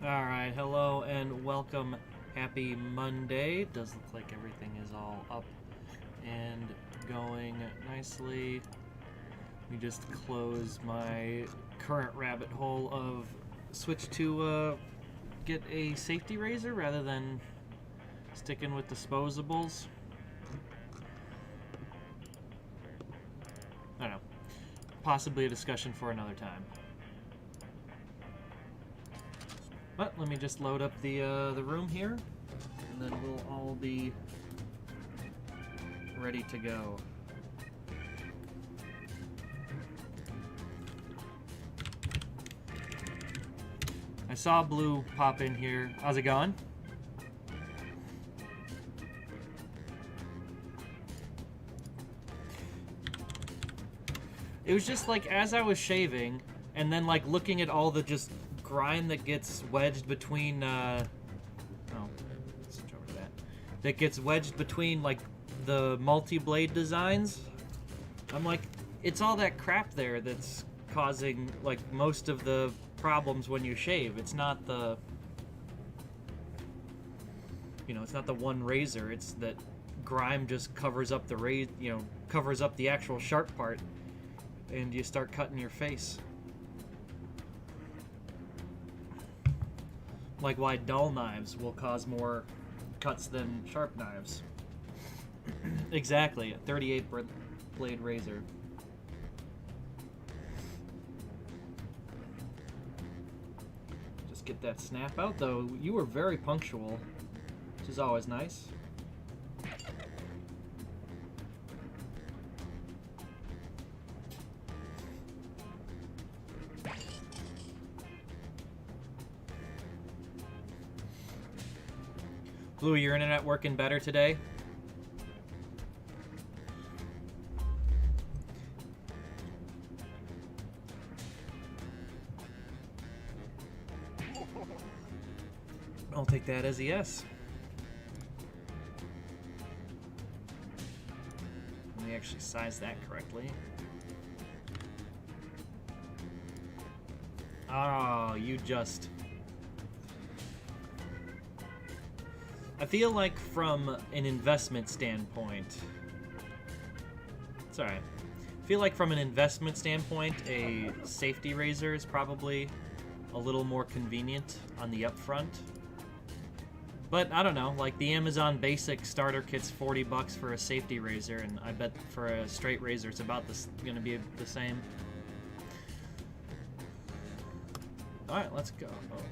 Alright, hello and welcome. Happy Monday. Does look like everything is all up and going nicely. Let me just close my current rabbit hole of switch to get a safety razor rather than sticking with disposables. I don't know. Possibly a discussion for another time. But let me just load up the room here, and then we'll all be ready to go. I saw Blue pop in here. How's it going? It was just like as I was shaving, and then like looking at all the just grime that gets wedged between switch over to that gets wedged between like the multi-blade designs. I'm like, it's all that crap there that's causing like most of the problems when you shave. It's not the it's not the one razor. It's that grime just covers up the covers up the actual sharp part, and you start cutting your face. Like why dull knives will cause more cuts than sharp knives. Exactly, a 38 blade razor. Just get that snap out, though. You were very punctual, which is always nice. Blue, your internet working better today? I'll take that as a yes. Let me actually size that correctly. Oh, you just... I feel like from an investment standpoint... It's alright. I feel like from an investment standpoint, a safety razor is probably a little more convenient on the upfront. But I don't know, like the Amazon basic starter kit's $40 for a safety razor, and I bet for a straight razor it's about gonna be the same. Alright, let's go. Oh.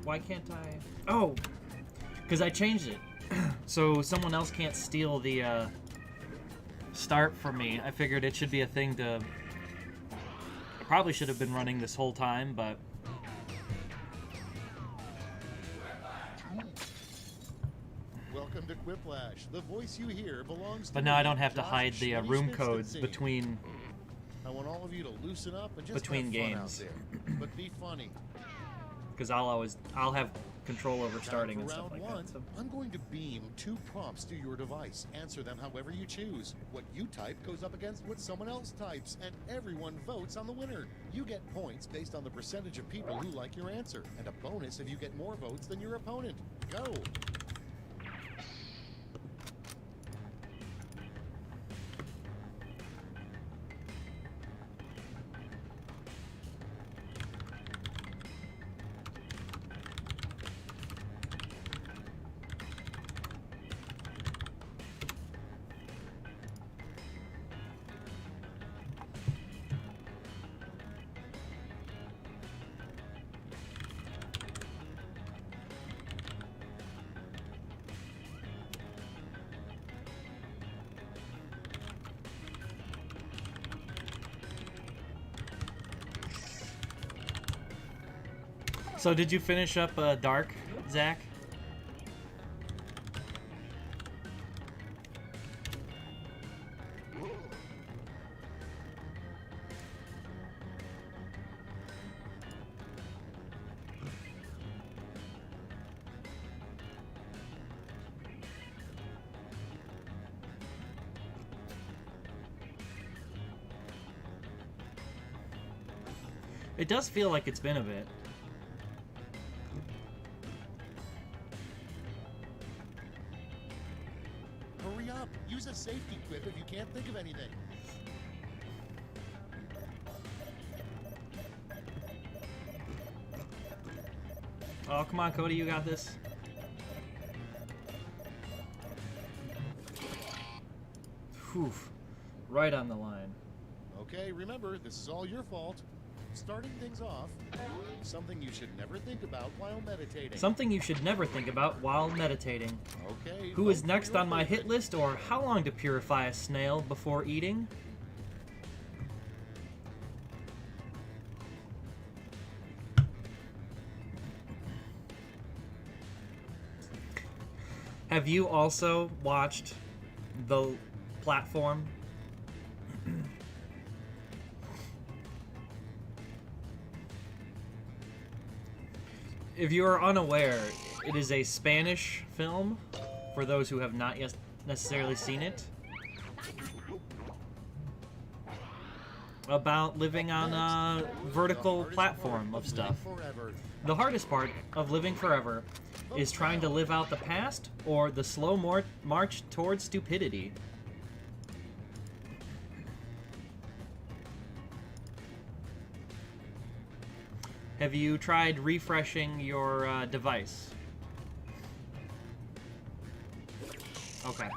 Why can't I? Oh! Because I changed it. So someone else can't steal the start from me. I figured it should be a thing to... I probably should have been running this whole time, but... Welcome to Quiplash. The voice you hear belongs to But now I don't have to Josh hide the room codes Schmitz-Stinson. between... I want all of you to loosen up and just between have games. fun out there. But be funny. Because I'll have control over starting and stuff round like one, that. So. I'm going to beam 2 prompts to your device. Answer them however you choose. What you type goes up against what someone else types, and everyone votes on the winner. You get points based on the percentage of people who like your answer, and a bonus if you get more votes than your opponent. Go! So did you finish up Dark, Zach? It does feel like it's been a bit. Hurry up! Use a safety quip if you can't think of anything. Oh, come on, Cody, you got this. Whew. Right on the line. Okay, remember, this is all your fault. Starting things off, something you should never think about while meditating. Something you should never think about while meditating. Okay. Who vote is for next your on my hit favorite. list, or how long to purify a snail before eating? Have you also watched The Platform? If you are unaware, it is a Spanish film, for those who have not yet necessarily seen it, about living on a vertical platform of stuff. Forever. The hardest part of living forever is trying to live out the past or the slow march towards stupidity. Have you tried refreshing your device? Okay.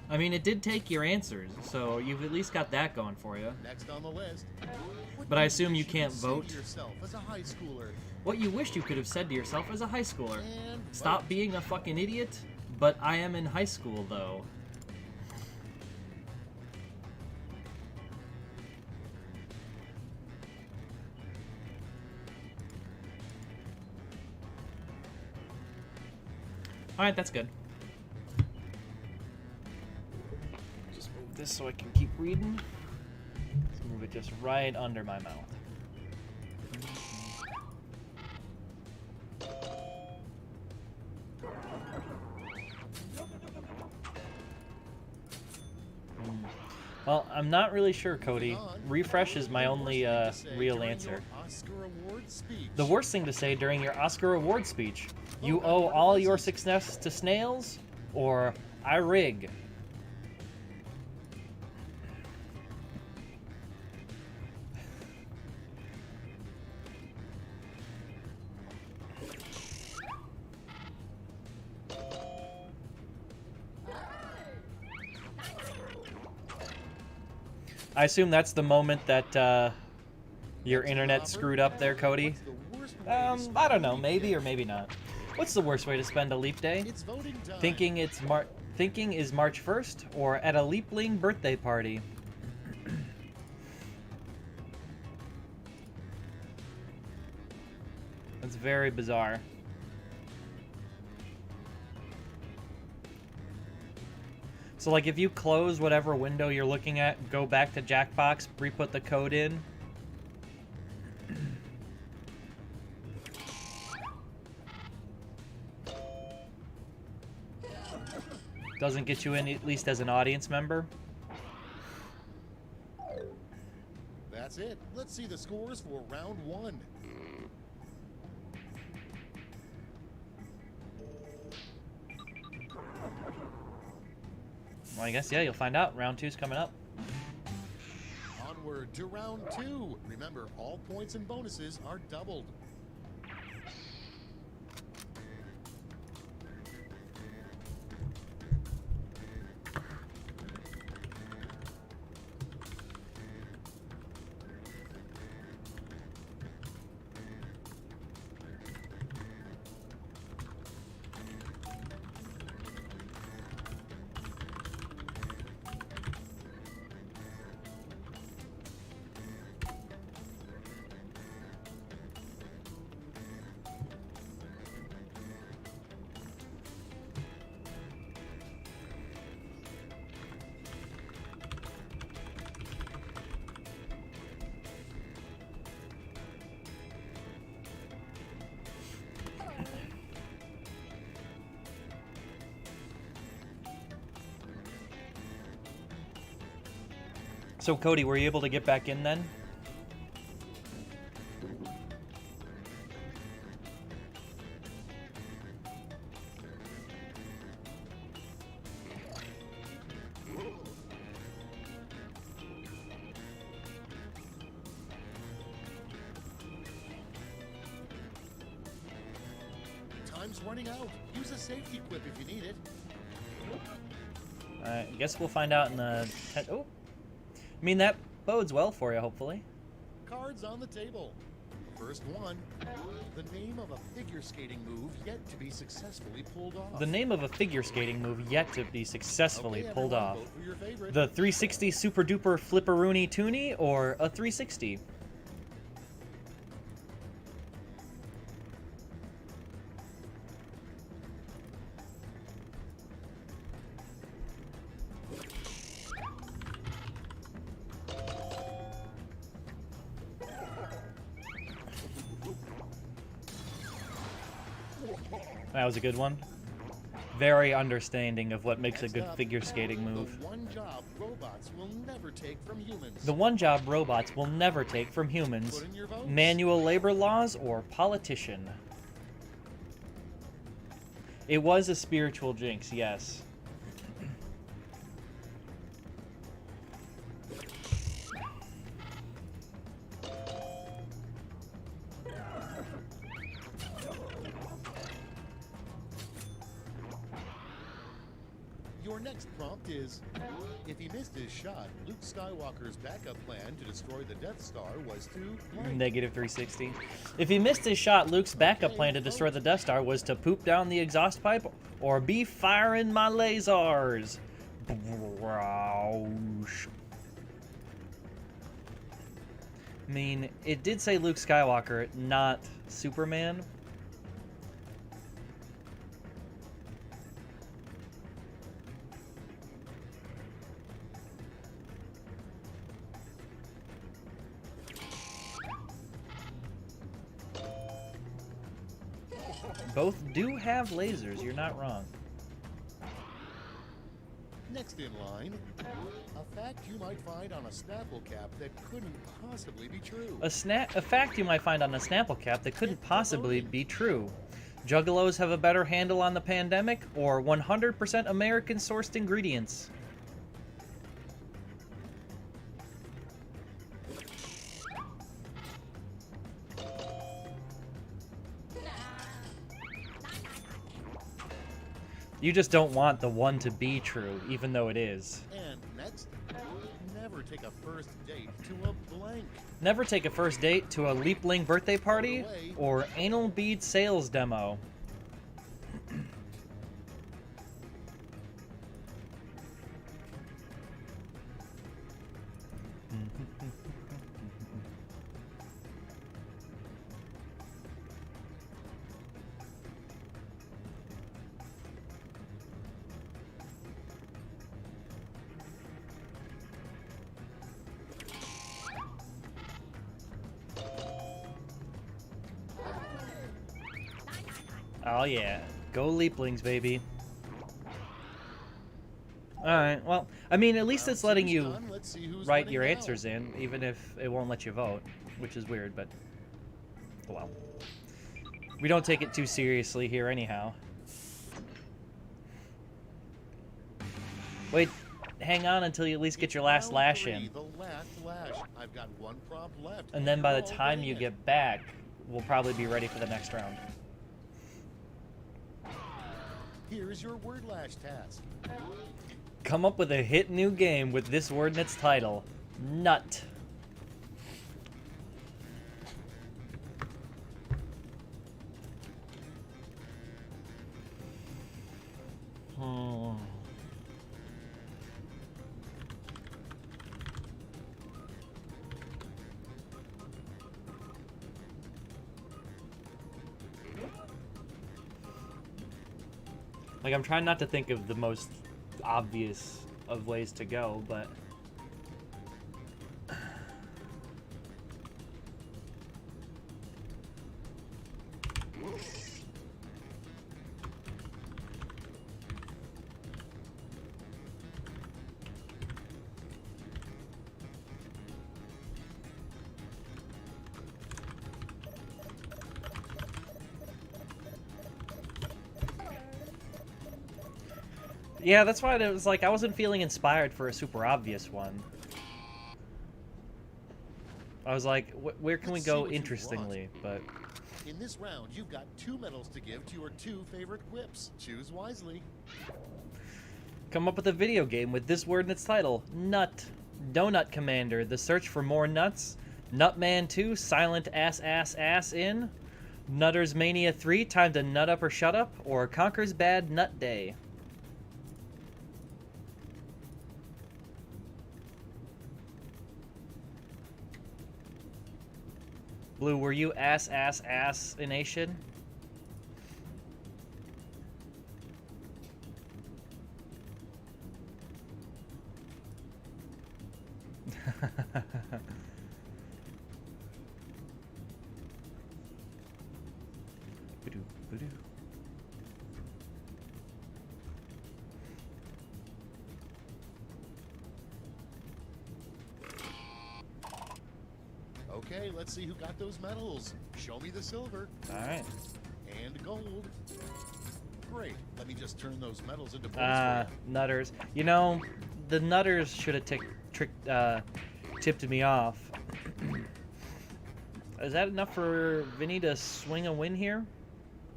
I mean, it did take your answers, so you've at least got that going for you. Next on the list. What But do I you assume wish you can't could say vote? to yourself as a high schooler? What you wished you could have said to yourself as a high schooler. And Stop vote. being a fucking idiot, but I am in high school, though. Alright, that's good. Just move this so I can keep reading. Let's move it just right under my mouth. Well, I'm not really sure, Cody. Refresh is my only real answer. Oscar award speech. The worst thing to say during your Oscar award speech. You owe all your success to snails, or I rig. I assume that's the moment that your internet screwed up there, Cody. What's the worst way to spend I don't know, a leap maybe day? or maybe not. What's the worst way to spend a leap day? It's voting time. Thinking is March 1st, or at a leapling birthday party. That's very bizarre. So like if you close whatever window you're looking at, go back to Jackbox, re-put the code in. Doesn't get you in at least as an audience member. That's it. Let's see the scores for round one. Well, I guess, yeah, you'll find out. Round 2's coming up. Onward to round two. Remember, all points and bonuses are doubled. So, Cody, were you able to get back in then? Time's running out. Use a safety quip if you need it. I guess we'll find out in the... Oh! I mean, that bodes well for you, hopefully. Cards on the table. First one. The name of a figure skating move yet to be successfully pulled off. The name of a figure skating move yet to be successfully Okay, pulled everyone, off. vote for your favorite. The 360 Super Duper Flipperoony Toonie or a 360? That was a good one. Very understanding of what makes a good figure skating move. The one job robots will never take from humans. The one job robots will never take from humans. Put in your votes. Manual labor laws or politician? It was a spiritual jinx, yes. Your next prompt is, if he missed his shot, Luke Skywalker's backup plan to destroy the Death Star was to blank. Negative 360. If he missed his shot, Luke's backup plan to destroy the Death Star was to poop down the exhaust pipe or be firing my lasers. I mean, it did say Luke Skywalker, not Superman. Both do have lasers, you're not wrong. Next in line, a fact you might find on a Snapple cap that couldn't possibly be true. A fact you might find on a Snapple cap that couldn't possibly be true. Juggalos have a better handle on the pandemic, or 100% American-sourced ingredients. You just don't want the one to be true, even though it is. And next, never take a first date to a blank. Never take a first date to a Leapling birthday party or anal bead sales demo. Oh yeah, go Leaplings, baby. Alright, well, I mean, at least it's letting you write your answers in, even if it won't let you vote, which is weird, but oh well. We don't take it too seriously here anyhow. Wait, hang on until you at least get your last lash in. The last lash. I've got one prompt left. And then by the time you get back, we'll probably be ready for the next round. Here's your word lash task. Come up with a hit new game with this word in its title. Nut. Like, I'm trying not to think of the most obvious of ways to go, but... Yeah, that's why it was like I wasn't feeling inspired for a super obvious one. I was like, where can we go interestingly? But in this round, you've got 2 medals to give to your 2 favorite quips. Choose wisely. come up with a video game with this word in its title: Nut. Donut Commander, the search for more nuts. Nutman 2, Silent Ass in. Nutters Mania 3, Time to Nut Up or Shut Up. Or Conker's Bad Nut Day. Blue, were you ass in nation? Okay, let's see who got those medals. Show me the silver. All right. And gold. Great. Let me just turn those medals into points for you. Nutters. You know, the Nutters should have tipped me off. Is that enough for Vinny to swing a win here?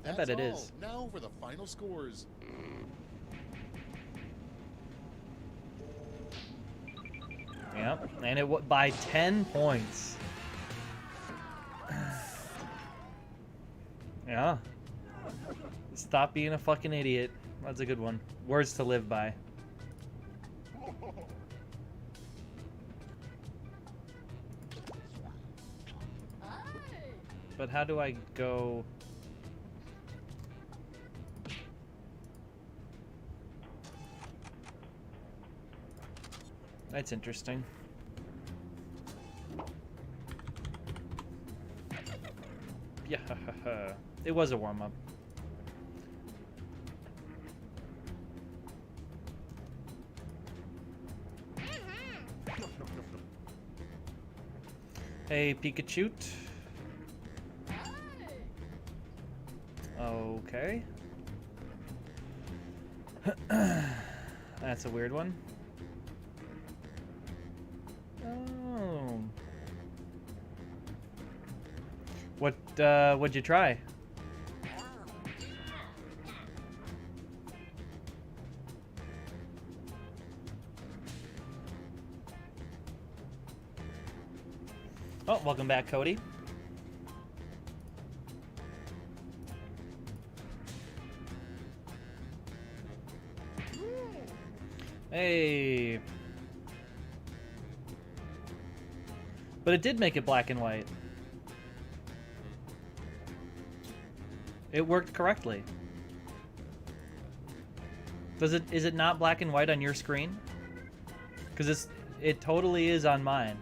I bet it is. Now for the final scores. Yep, and it by 10 points. Yeah. Stop being a fucking idiot. That's a good one. Words to live by. But how do I go? That's interesting. Yeah, it was a warm-up. Hey, Pikachu. Okay. That's a weird one. Oh. What'd you try? Oh, welcome back, Cody. Hey. But it did make it black and white. It worked correctly. Is it not black and white on your screen? Because it totally is on mine.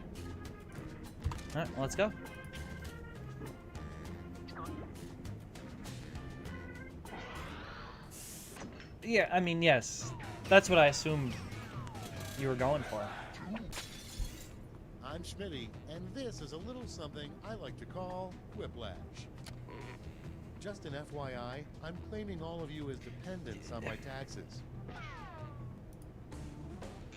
Alright, let's go. Yeah, I mean, yes. That's what I assumed you were going for. I'm Schmitty, and this is a little something I like to call whiplash. Just an FYI, I'm claiming all of you as dependents on my taxes.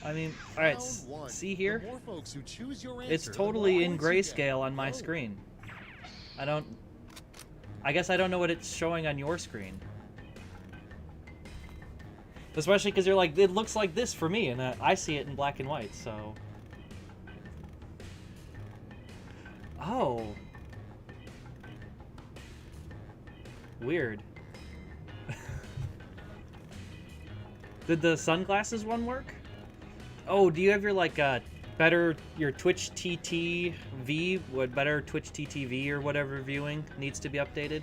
I mean, alright, see here? The more folks who choose your answer, it's totally in grayscale on my screen. I guess I don't know what it's showing on your screen. Especially because you're like, it looks like this for me, and I see it in black and white, so... Oh. Weird. Did the sunglasses one work? Oh, do you have your, like, your Twitch TTV, better Twitch TTV or whatever viewing needs to be updated?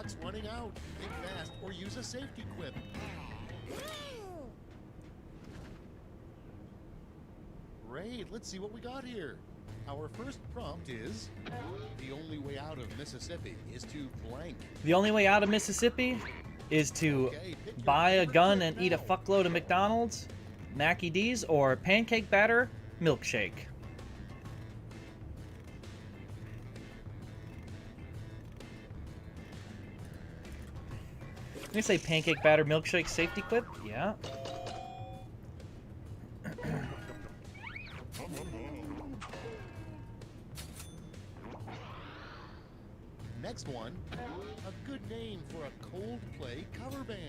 clock's running out. Think fast or use a safety quip. Great, let's see what we got here. Our first prompt is, the only way out of Mississippi is to blank. The only way out of Mississippi is to Okay, pick your buy a favorite gun quip and eat a now. fuckload of McDonald's, Mackie D's, or pancake batter, milkshake. Let me say pancake batter, milkshake, safety quip. Yeah. Next one, a good name for a Coldplay cover band.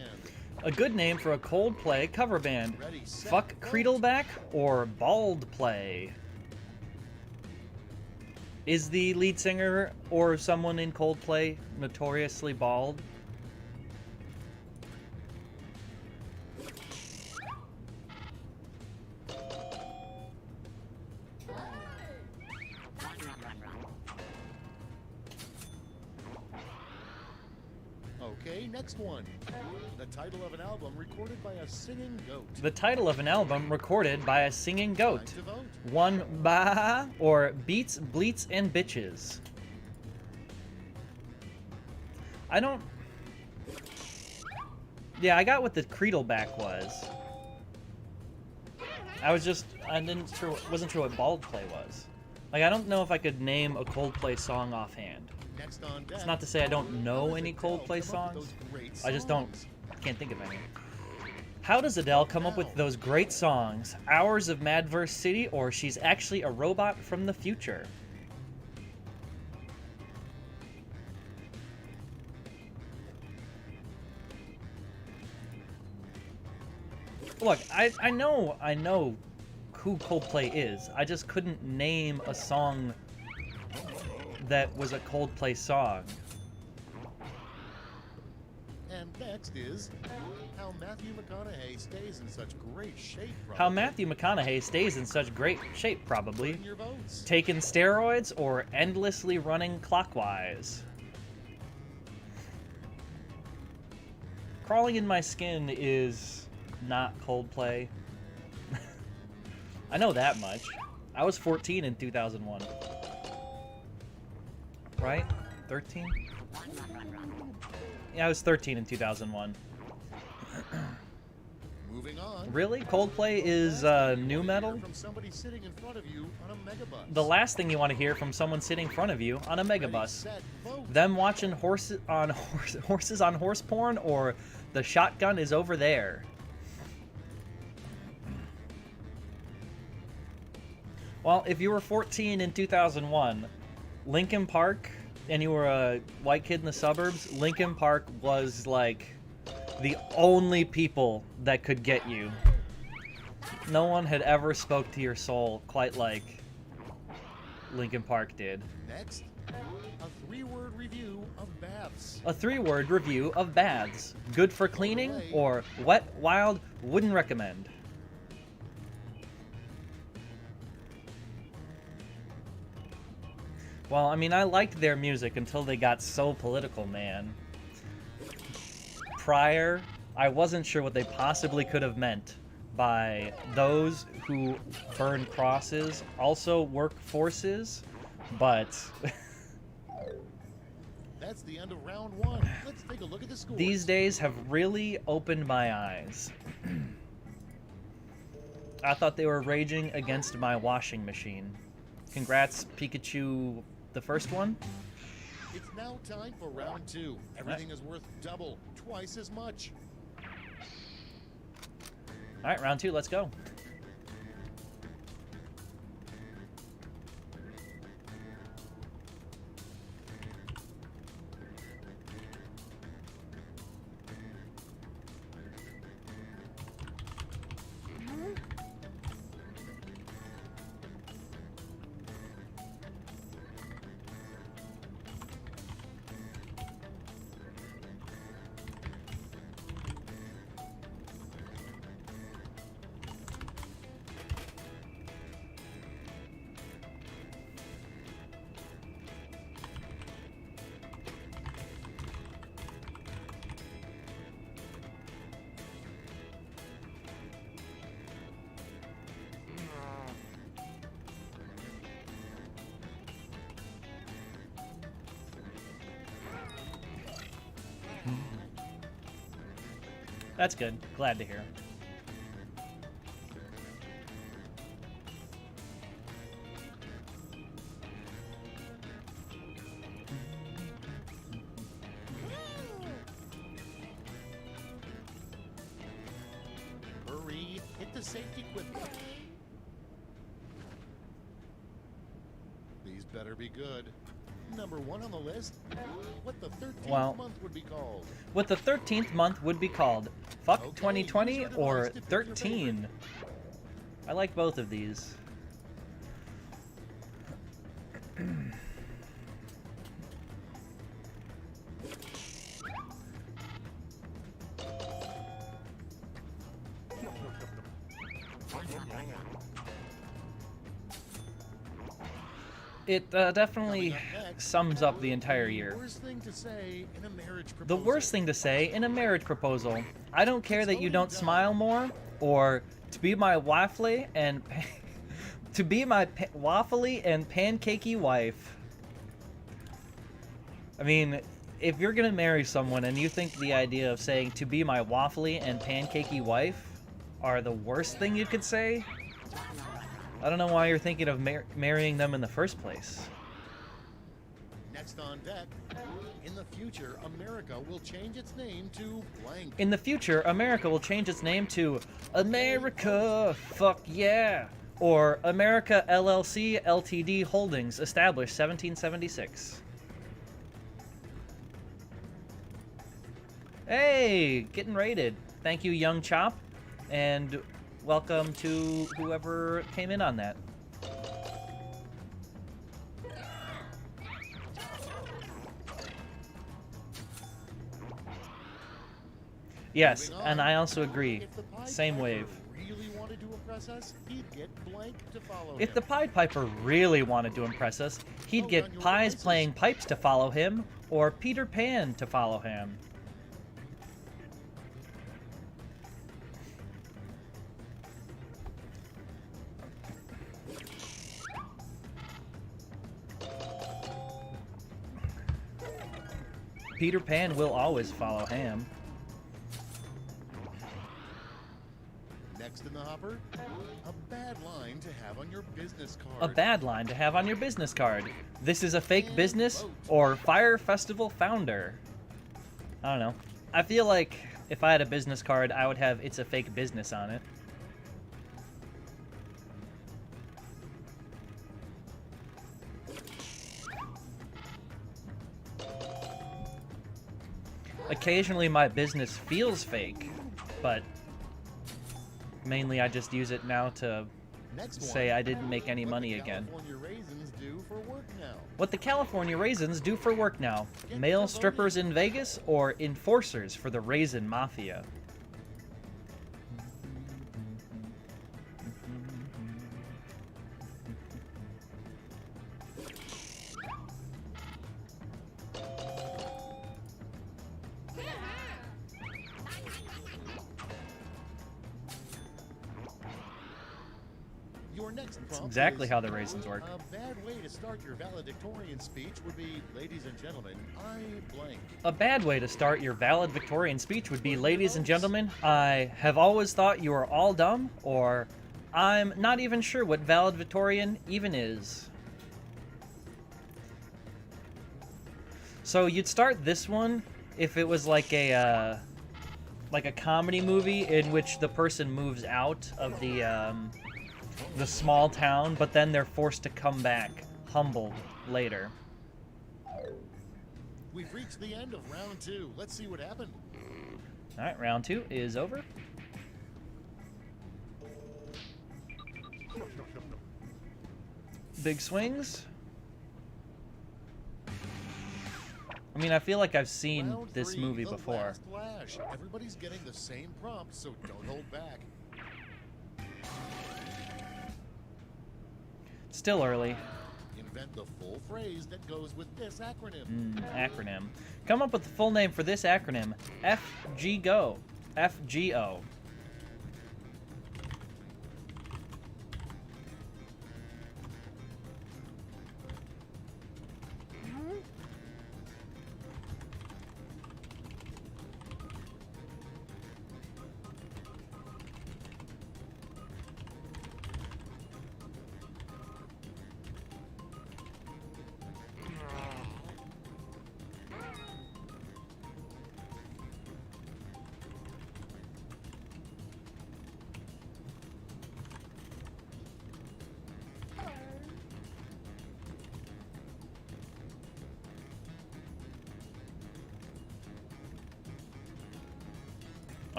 A good name for a Coldplay cover band. Ready, set, Fuck vote. Creedleback or Bald Play? Is the lead singer or someone in Coldplay notoriously bald? Okay, next one. The title of an album recorded by a singing goat. The title of an album recorded by a singing Time goat. to vote. One bah or Beats, Bleats, and Bitches. I don't. Yeah, I got what the Creedleback was. I wasn't sure what Bald Play was. Like, I don't know if I could name a Coldplay song offhand. Next on deck. It's not to say I don't How know does any Adele Coldplay come up with songs. those great I just don't, songs? can't think of any. How does Adele come up with those great songs? Hours of Madverse City, or She's Actually a Robot from the Future? Look, I know who Coldplay is. I just couldn't name a song that was a Coldplay song. And next is how Matthew McConaughey stays in such great shape. How Probably. Matthew McConaughey stays in such great shape, probably. Put in your votes. Taking steroids or endlessly running clockwise? Crawling in My Skin is not Coldplay. I know that much. I was 14 in 2001. Right? 13? Yeah, I was 13 in 2001. Moving on. Really? Coldplay is new metal? From somebody sitting in front of you on a megabus. The last thing you want to hear from someone sitting in front of you on a Ready, megabus. set, vote. Them watching horses on horse porn, or the shotgun is over there. Well, if you were 14 in 2001, Linkin Park, and you were a white kid in the suburbs, Linkin Park was like the only people that could get you. No one had ever spoke to your soul quite like Linkin Park did. Next, a 3-word review of baths. A 3-word review of baths. Good for cleaning, or wet, wild, wouldn't recommend. Well, I mean, I liked their music until they got so political, man. Prior, I wasn't sure what they possibly could have meant by those who burn crosses also work forces, but That's the end of round 1. Let's take a look at the scores. these days have really opened my eyes. I thought they were raging against my washing machine. Congrats, Pikachu, the first one. It's now time for round 2. Everything is worth double, twice as much. All right, round 2, let's go. That's good. Glad to hear. Hurry, hit the safety quit button. These better be good. Number 1 on the list. What the 13th month would be called? What the 13th month would be called. Fuck Okay, 2020 use your or device to pick your 13. I like both of these. It definitely sums up the entire year. The worst thing to say in a marriage proposal. The worst thing to say in a marriage proposal. I don't care that you don't smile more, or to be my waffly and to be my waffly and pancakey wife. I mean, if you're gonna marry someone and you think the idea of saying to be my waffly and pancakey wife are the worst thing you could say, I don't know why you're thinking of marrying them in the first place. Next on deck, in the future, America will change its name to blank. In the future, America will change its name to America, fuck yeah, or America LLC Ltd Holdings, established 1776. Hey, getting rated. Thank you, Young Chop, and welcome to whoever came in on that. Yes, and I also agree. Same wave. Really wanted to impress us, he'd get blank to follow If him. the Pied Piper really wanted to impress us, he'd get Pies playing pipes to follow him, or Peter Pan to follow him. Peter Pan will always follow Ham. Next in the hopper, a bad line to have on your business card. A bad line to have on your business card. This is a fake business, or Fire Festival founder. I don't know. I feel like if I had a business card, I would have "It's a fake business" on it. Occasionally my business feels fake, but mainly I just use it now to say I didn't make any money again. What the California Raisins do for work now. Male strippers in Vegas or enforcers for the Raisin Mafia. That's exactly how the raisins work. A bad way to start your valedictorian speech would be, ladies and gentlemen, I blank. A bad way to start your valedictorian speech would be, ladies and gentlemen, I have always thought you are all dumb, or I'm not even sure what valedictorian even is. So you'd start this one if it was like a comedy movie in which the person moves out of the small town, but then they're forced to come back, humbled, later. We've reached the end of round 2. Let's see what happened. Alright, round 2 is over. Big swings. I mean, I feel like I've seen Round this 3, movie the before. last flash. Everybody's getting the same prompt, so don't hold back. Still early. Invent the full phrase that goes with this acronym. Acronym. Come up with the full name for this acronym. FGO. FGO.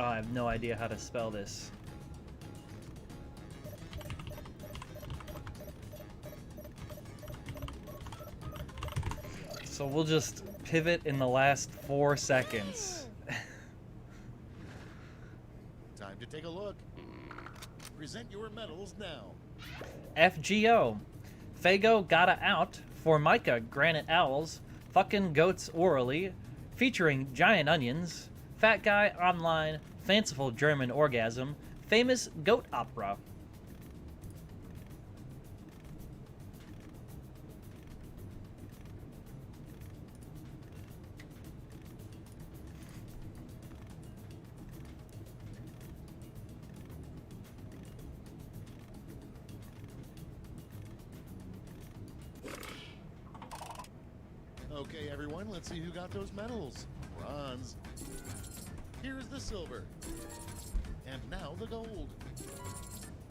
Oh, I have no idea how to spell this. So we'll just pivot in the last 4 seconds. Time to take a look. Present your medals now. FGO. Fago gotta out. Formica granite owls. Fucking goats orally. Featuring giant onions. Fat guy online. Fanciful German orgasm. Famous goat opera. Okay, everyone, let's see who got those medals. Bronze. Here's the silver. And now the gold.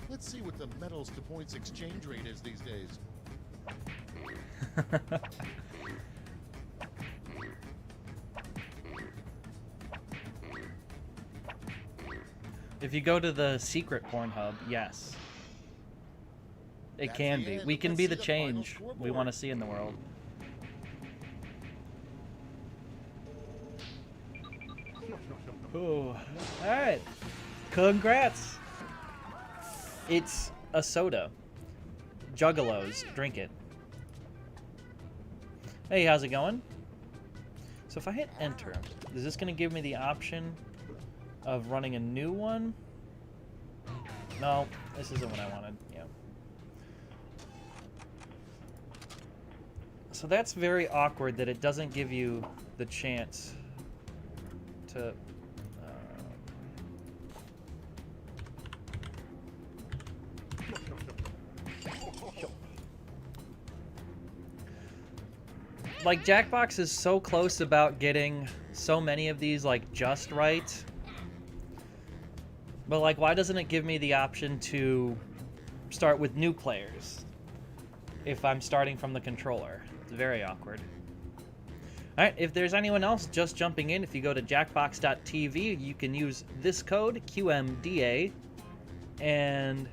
Let's see what the medals to points exchange rate is these days. If you go to the secret Pornhub, yes. It That's can the be. end. We can Let's be see the the final change we scoreboard. want to see in the world. Ooh. Alright. Congrats. It's a soda. Juggalos. Drink it. Hey, how's it going? So if I hit enter, is this going to give me the option of running a new one? No, this isn't what I wanted. Yeah. So that's very awkward that it doesn't give you the chance to... Like, Jackbox is so close about getting so many of these, like, just right. But, like, why doesn't it give me the option to start with new players if I'm starting from the controller? It's very awkward. Alright, if there's anyone else just jumping in, if you go to jackbox.tv, you can use this code, QMDA, and...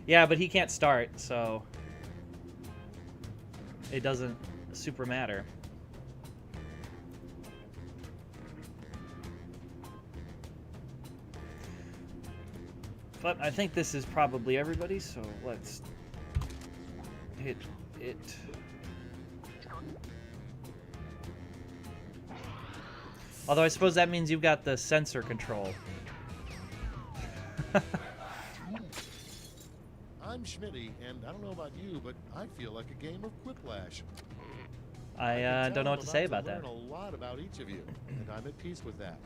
yeah, but he can't start, so... it doesn't super matter. But I think this is probably everybody, so let's hit it. Although I suppose that means you've got the sensor control. I'm Schmitty, and I don't know about you, but I feel like a game of Quiplash. I don't know what to say about I that. learn a lot about each of you, and I'm at peace with that.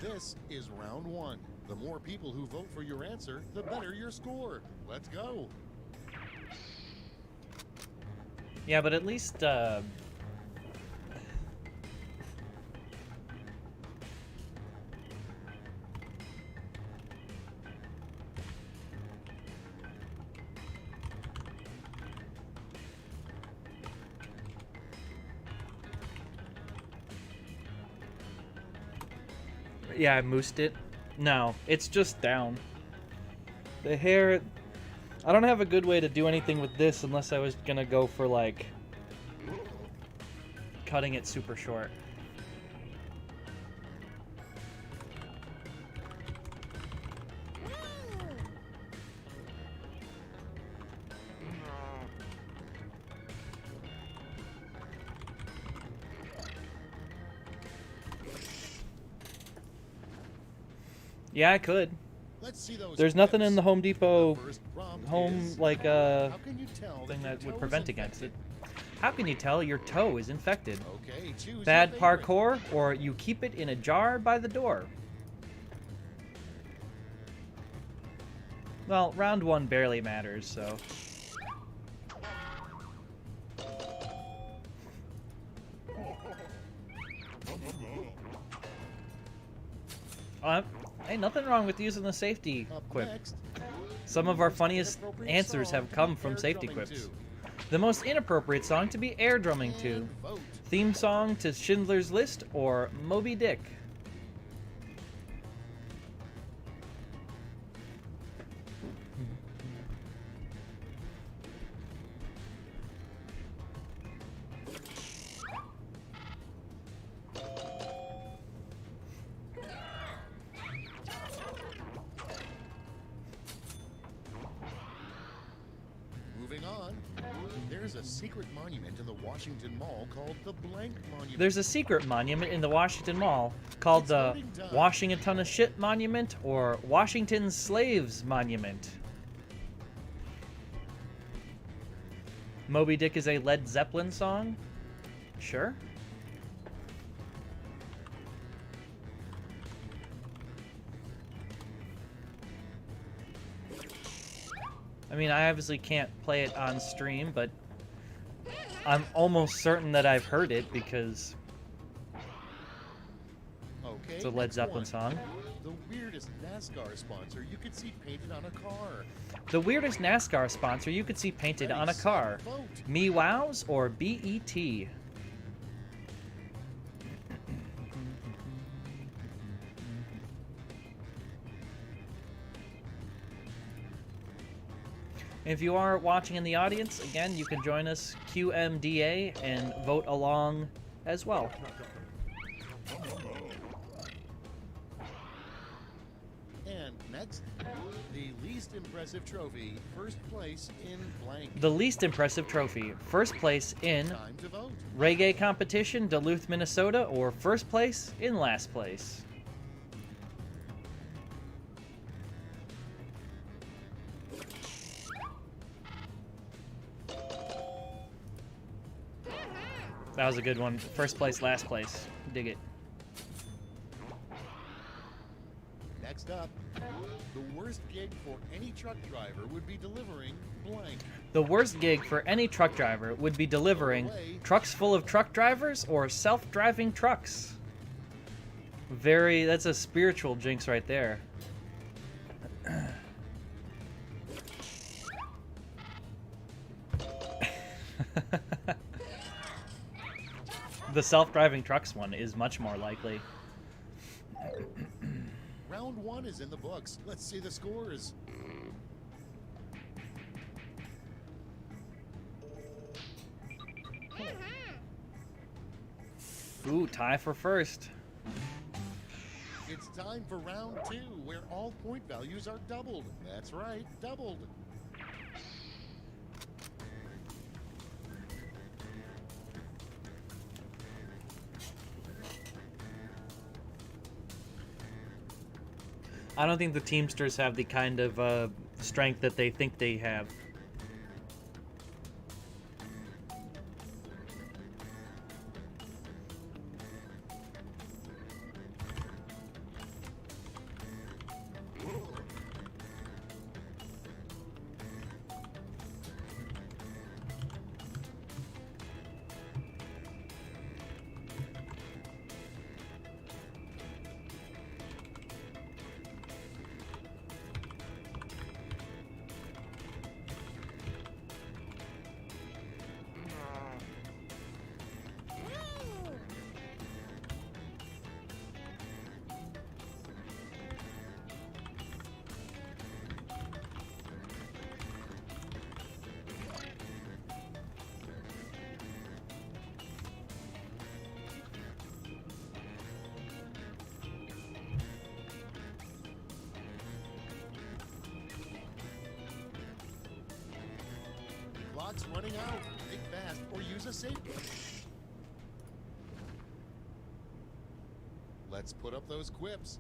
This is round one. The more people who vote for your answer, the better your score. Let's go. Yeah, but at least yeah, I moosed it. No, it's just down. The hair... I don't have a good way to do anything with this unless I was gonna go for, like, cutting it super short. Yeah, I could. Let's see those There's nothing in the Home The Depot first prompt home, is, like, how can you tell thing your that toe would is prevent against it. infected? How can you tell your toe is infected? Okay, choose Bad your favorite. parkour, or you keep it in a jar by the door? Well, round one barely matters, so... Hey, nothing wrong with using the safety Up quip. next, Some of our funniest inappropriate answers song have to come be from air safety drumming quips. to. The most inappropriate song to be air drumming to. And vote. theme song to Schindler's List or Moby Dick? Moving on, there's a secret monument in the Washington Mall called the Blank Monument. There's a secret monument in the Washington Mall called the Washing a Ton of Shit Monument or Washington Slaves Monument. Moby Dick is a Led Zeppelin song? Sure. I mean, I obviously can't play it on stream, but I'm almost certain that I've heard it because Okay, it's a Led next Zeppelin one. song. The weirdest NASCAR sponsor you could see painted on a car. The weirdest NASCAR sponsor you could see painted on a Ready, car. set, vote. Me Wows or BET? If you are watching in the audience, again, you can join us QMDA and vote along as well. And next, the least impressive trophy, first place in blank. The least impressive trophy, first place in Time to vote. reggae competition, Duluth, Minnesota, or first place in last place. That was a good one. First place, last place. Dig it. Next up, the worst gig for any truck driver would be delivering blank. The worst gig for any truck driver would be delivering trucks full of truck drivers or self-driving trucks. That's a spiritual jinx right there. The self-driving trucks one is much more likely. Round one is in the books. Let's see the scores. Ooh, tie for first. It's time for round two, where all point values are doubled. That's right, doubled. I don't think the Teamsters have the kind of strength that they think they have. Clock's running out. Think fast or use a safety. Let's put up those quips.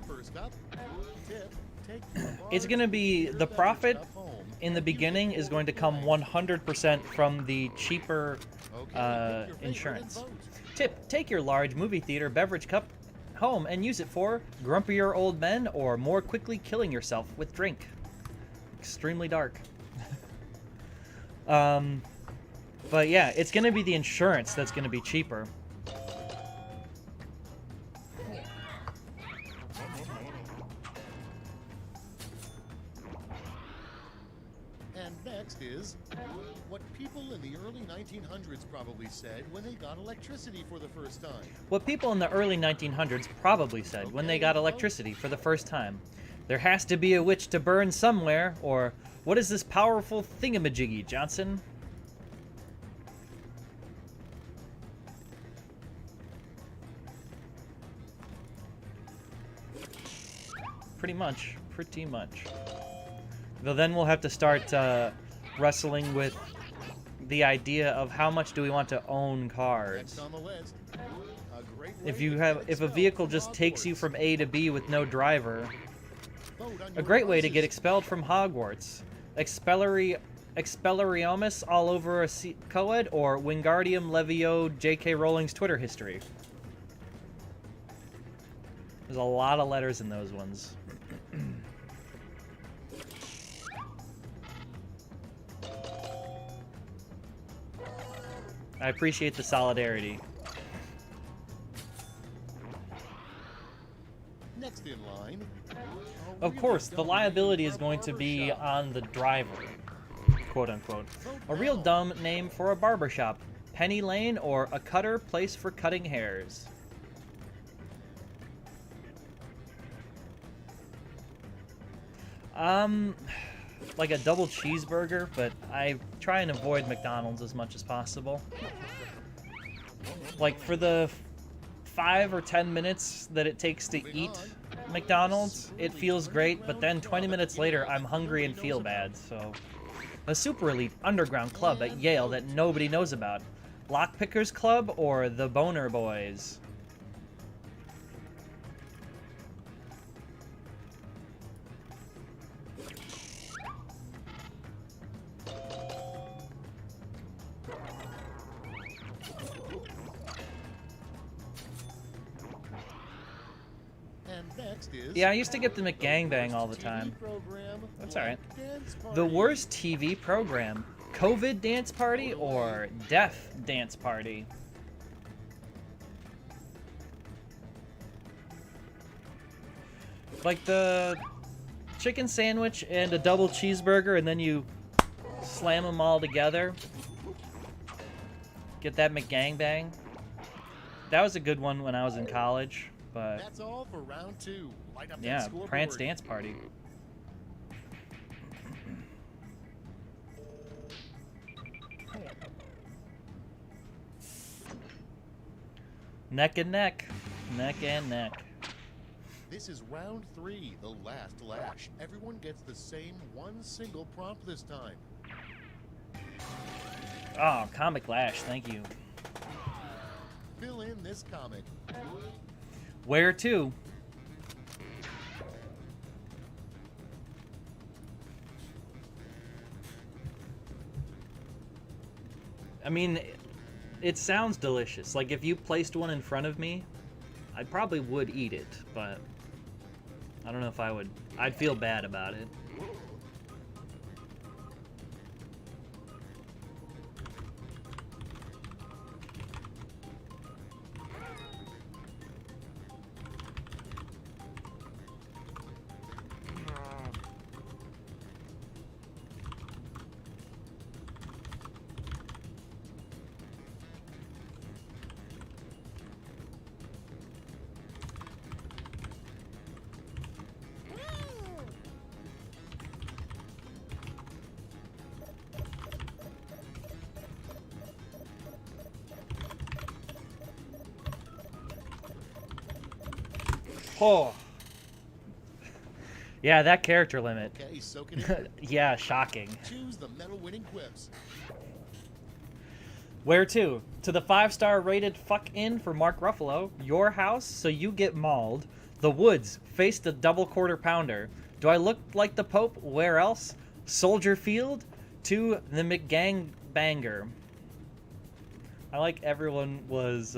First up, tip. Take It's going to be the profit in the beginning is going to come 100% from the cheaper insurance. Tip, take your large movie theater beverage cup home and use it for grumpier old men or more quickly killing yourself with drink. Extremely dark. But yeah, it's going to be the insurance that's going to be cheaper. And next is, what people in the early 1900s probably said when they got electricity for the first time. What people in the early 1900s probably said when they got electricity for the first time. There has to be a witch to burn somewhere, or what is this powerful thingamajiggy, Johnson? Pretty much. Though then we'll have to start wrestling with the idea of how much do we want to own cars. Next on the list, If a vehicle just takes you from A to B with no driver, a great way to get expelled from Hogwarts. Expelliarmus all over a coed, or Wingardium Levio J.K. Rowling's Twitter history. There's a lot of letters in those ones. I appreciate the solidarity. Next in line. Of course, the liability is going to be on the driver, quote unquote. A real dumb name for a barbershop. Penny Lane, or a cutter place for cutting hairs. Like a double cheeseburger, but I try and avoid McDonald's as much as possible. Like, for the 5 or 10 minutes that it takes to eat McDonald's, it feels great, but then 20 minutes later, I'm hungry and feel bad, so... A super elite underground club at Yale that nobody knows about. Lockpickers Club, or the Boner Boys? Yeah, I used to get the McGangbang all the time. That's alright. The worst TV program. COVID Dance Party or Deaf Dance Party? Like the chicken sandwich and a double cheeseburger, and then you slam them all together. Get that McGangbang. That was a good one when I was in college. But that's all for round 2. Light up that yeah, scoreboard. Prance Dance Party. Neck and neck. Neck and neck. This is round 3, the last lash. Everyone gets the same one single prompt this time. Oh, Comic Lash, thank you. Fill in this comic. Where to? I mean, it sounds delicious. Like, if you placed one in front of me, I probably would eat it, but I don't know if I would. I'd feel bad about it. Oh. Yeah, that character limit. Okay, soak it in. Yeah, shocking. Choose the medal-winning quips. Where to? To the 5-star rated fuck in for Mark Ruffalo. Your house, so you get mauled. The woods, face the double quarter pounder. Do I look like the Pope? Where else? Soldier Field. To the McGangbanger. I like everyone was,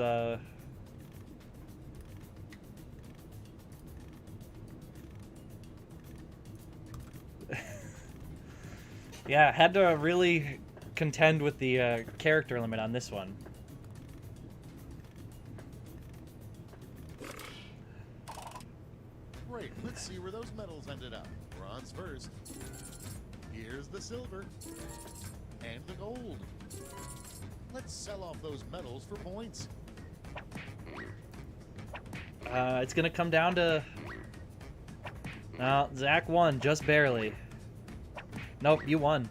yeah, had to really contend with the character limit on this one. Great, let's see where those medals ended up. Bronze first. Here's the silver. and the gold. Let's sell off those metals for points. It's gonna come down to... No, Zach won, just barely. Nope, you won.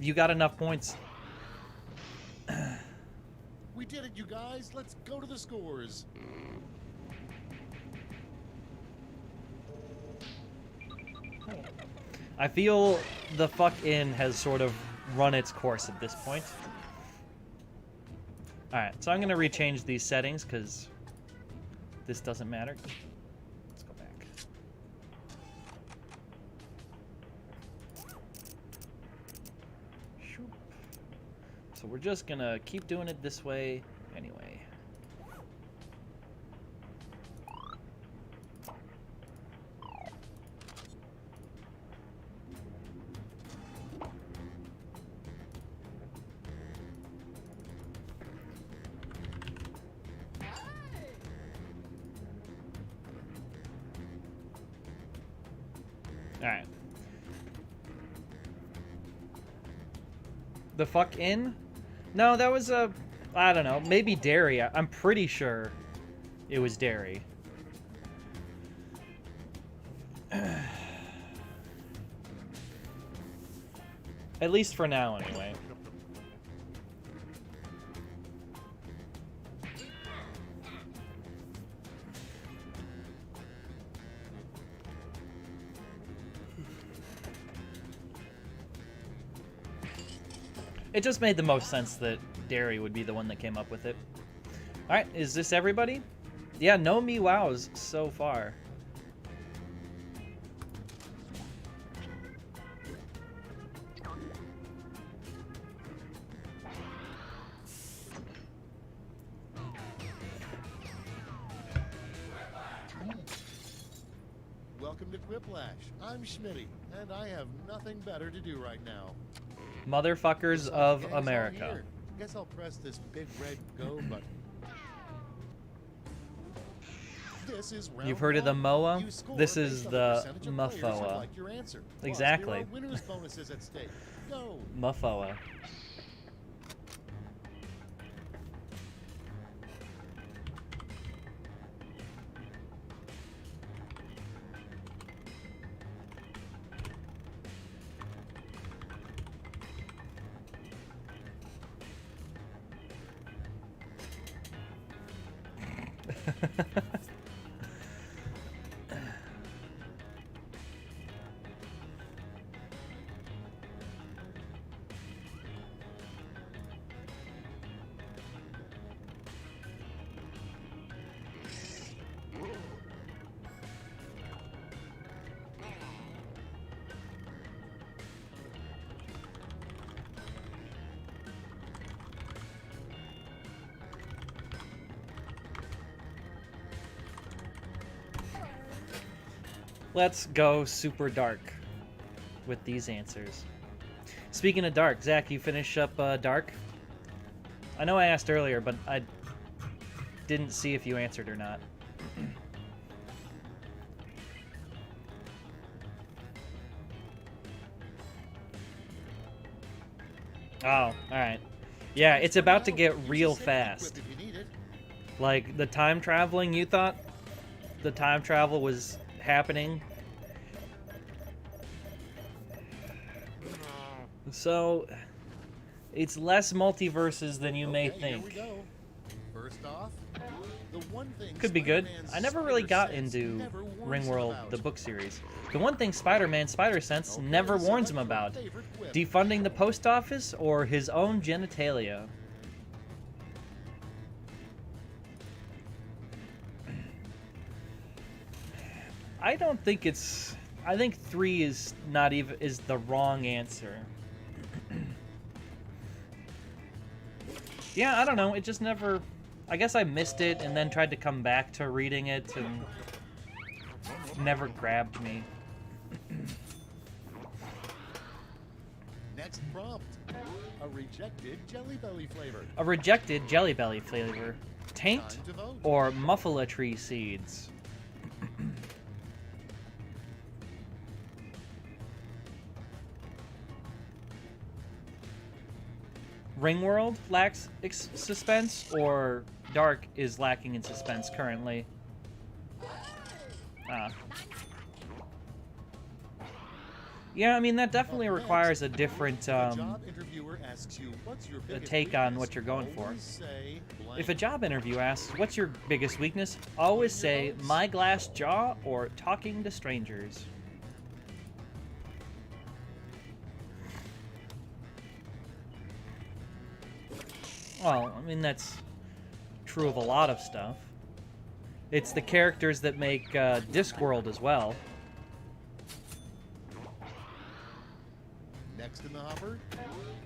You got enough points. We did it, you guys. Let's go to the scores. I feel the fuck in has sort of run its course at this point. Alright, so I'm going to rechange these settings because this doesn't matter. Let's go back. So we're just going to keep doing it this way anyway. Alright. The fuck in? No, that was a... I don't know. Maybe dairy. I'm pretty sure it was dairy. At least for now, anyway. It just made the most sense that dairy would be the one that came up with it. Alright, is this everybody? Yeah, no me wows so far. Welcome to Quiplash. I'm Schmitty, and I have nothing better to do right now. Motherfuckers of America. Guess I'll press this big red go button. This is round You've heard of the one. MOA? You score This based is on the percentage of players who MFOA. like your answer. Plus, Exactly. there are winners bonuses at stake. Go. MFOA. Let's go super dark with these answers. Speaking of dark, Zach, you finish up dark? I know I asked earlier, but I didn't see if you answered or not. Oh, alright. Yeah, it's about to get real fast. Like, the time traveling, you thought the time travel was happening? So, it's less multiverses than you may think. Here we go. First off, the one thing Could be good. Spider-Man's I never really got Spider Sense into never warns him Ringworld, about. the book series. The one thing Spider-Man Spider Sense Okay, never select warns him your about: favorite quip. defunding the post office or his own genitalia. I don't think it's... I think 3 is not even... is the wrong answer. Yeah, I don't know. It just never... I guess I missed it and then tried to come back to reading it and never grabbed me. Next prompt. A rejected Jelly Belly flavor. A rejected Jelly Belly flavor. Taint Time to vote. or Muffala tree seeds? Ringworld lacks suspense, or Dark is lacking in suspense currently? Yeah, I mean, that definitely requires a different Job interviewer asks you, what's your a biggest take on weakness? what you're going for. Always say blank. If a job interview asks, what's your biggest weakness? Always say, my glass jaw or talking to strangers. Well, I mean, that's true of a lot of stuff. It's the characters that make Discworld as well. Next in the hopper,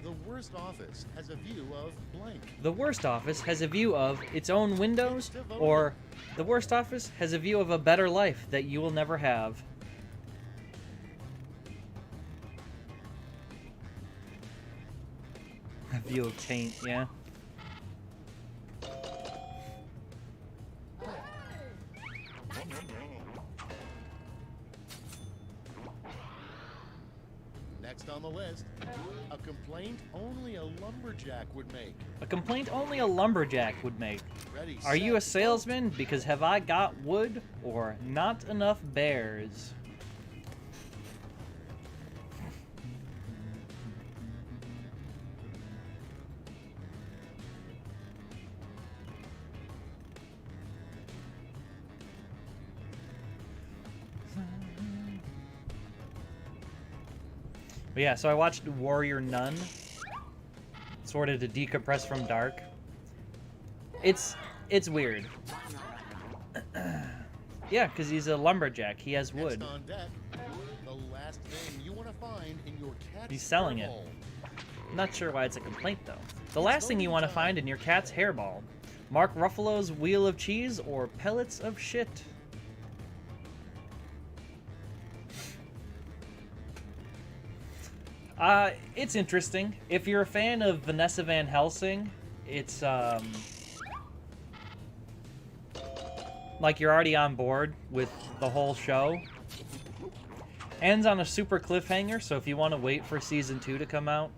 the worst office has a view of blank. The worst office has a view of its own windows, or the worst office has a view of a better life that you will never have. A view of taint, yeah. Next on the list, a complaint only a lumberjack would make. A complaint only a lumberjack would make. Ready, Are you a set, salesman? Because have I got wood or not enough bears? But yeah, so I watched Warrior Nun, sort of to decompress from Dark. It's weird. Yeah, because he's a lumberjack. He has wood. Next on deck, the last thing you want to find in your cat's He's selling it. hairball. I'm not sure why it's a complaint, though. The last thing you want to find in your cat's hairball. Mark Ruffalo's wheel of cheese or pellets of shit. It's interesting. If you're a fan of Vanessa Van Helsing, it's, like you're already on board with the whole show. Ends on a super cliffhanger, so if you want to wait for season 2 to come out,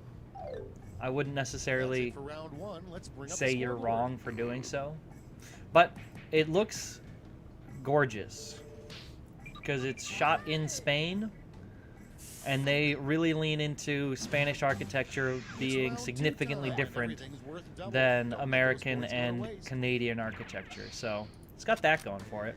I wouldn't necessarily For round one, let's bring up say the you're scoreboard. wrong for doing so. But it looks gorgeous because it's shot in Spain, and they really lean into Spanish architecture being round two significantly time. different Everything's worth double. than Don't let American those points go to and waste. Canadian architecture. So it's got that going for it.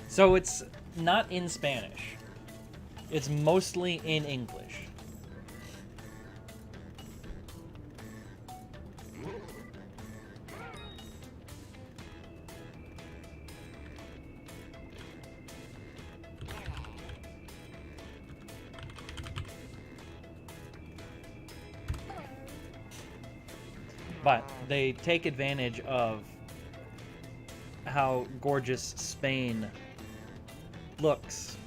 So it's not in Spanish. It's mostly in English. But they take advantage of how gorgeous Spain looks.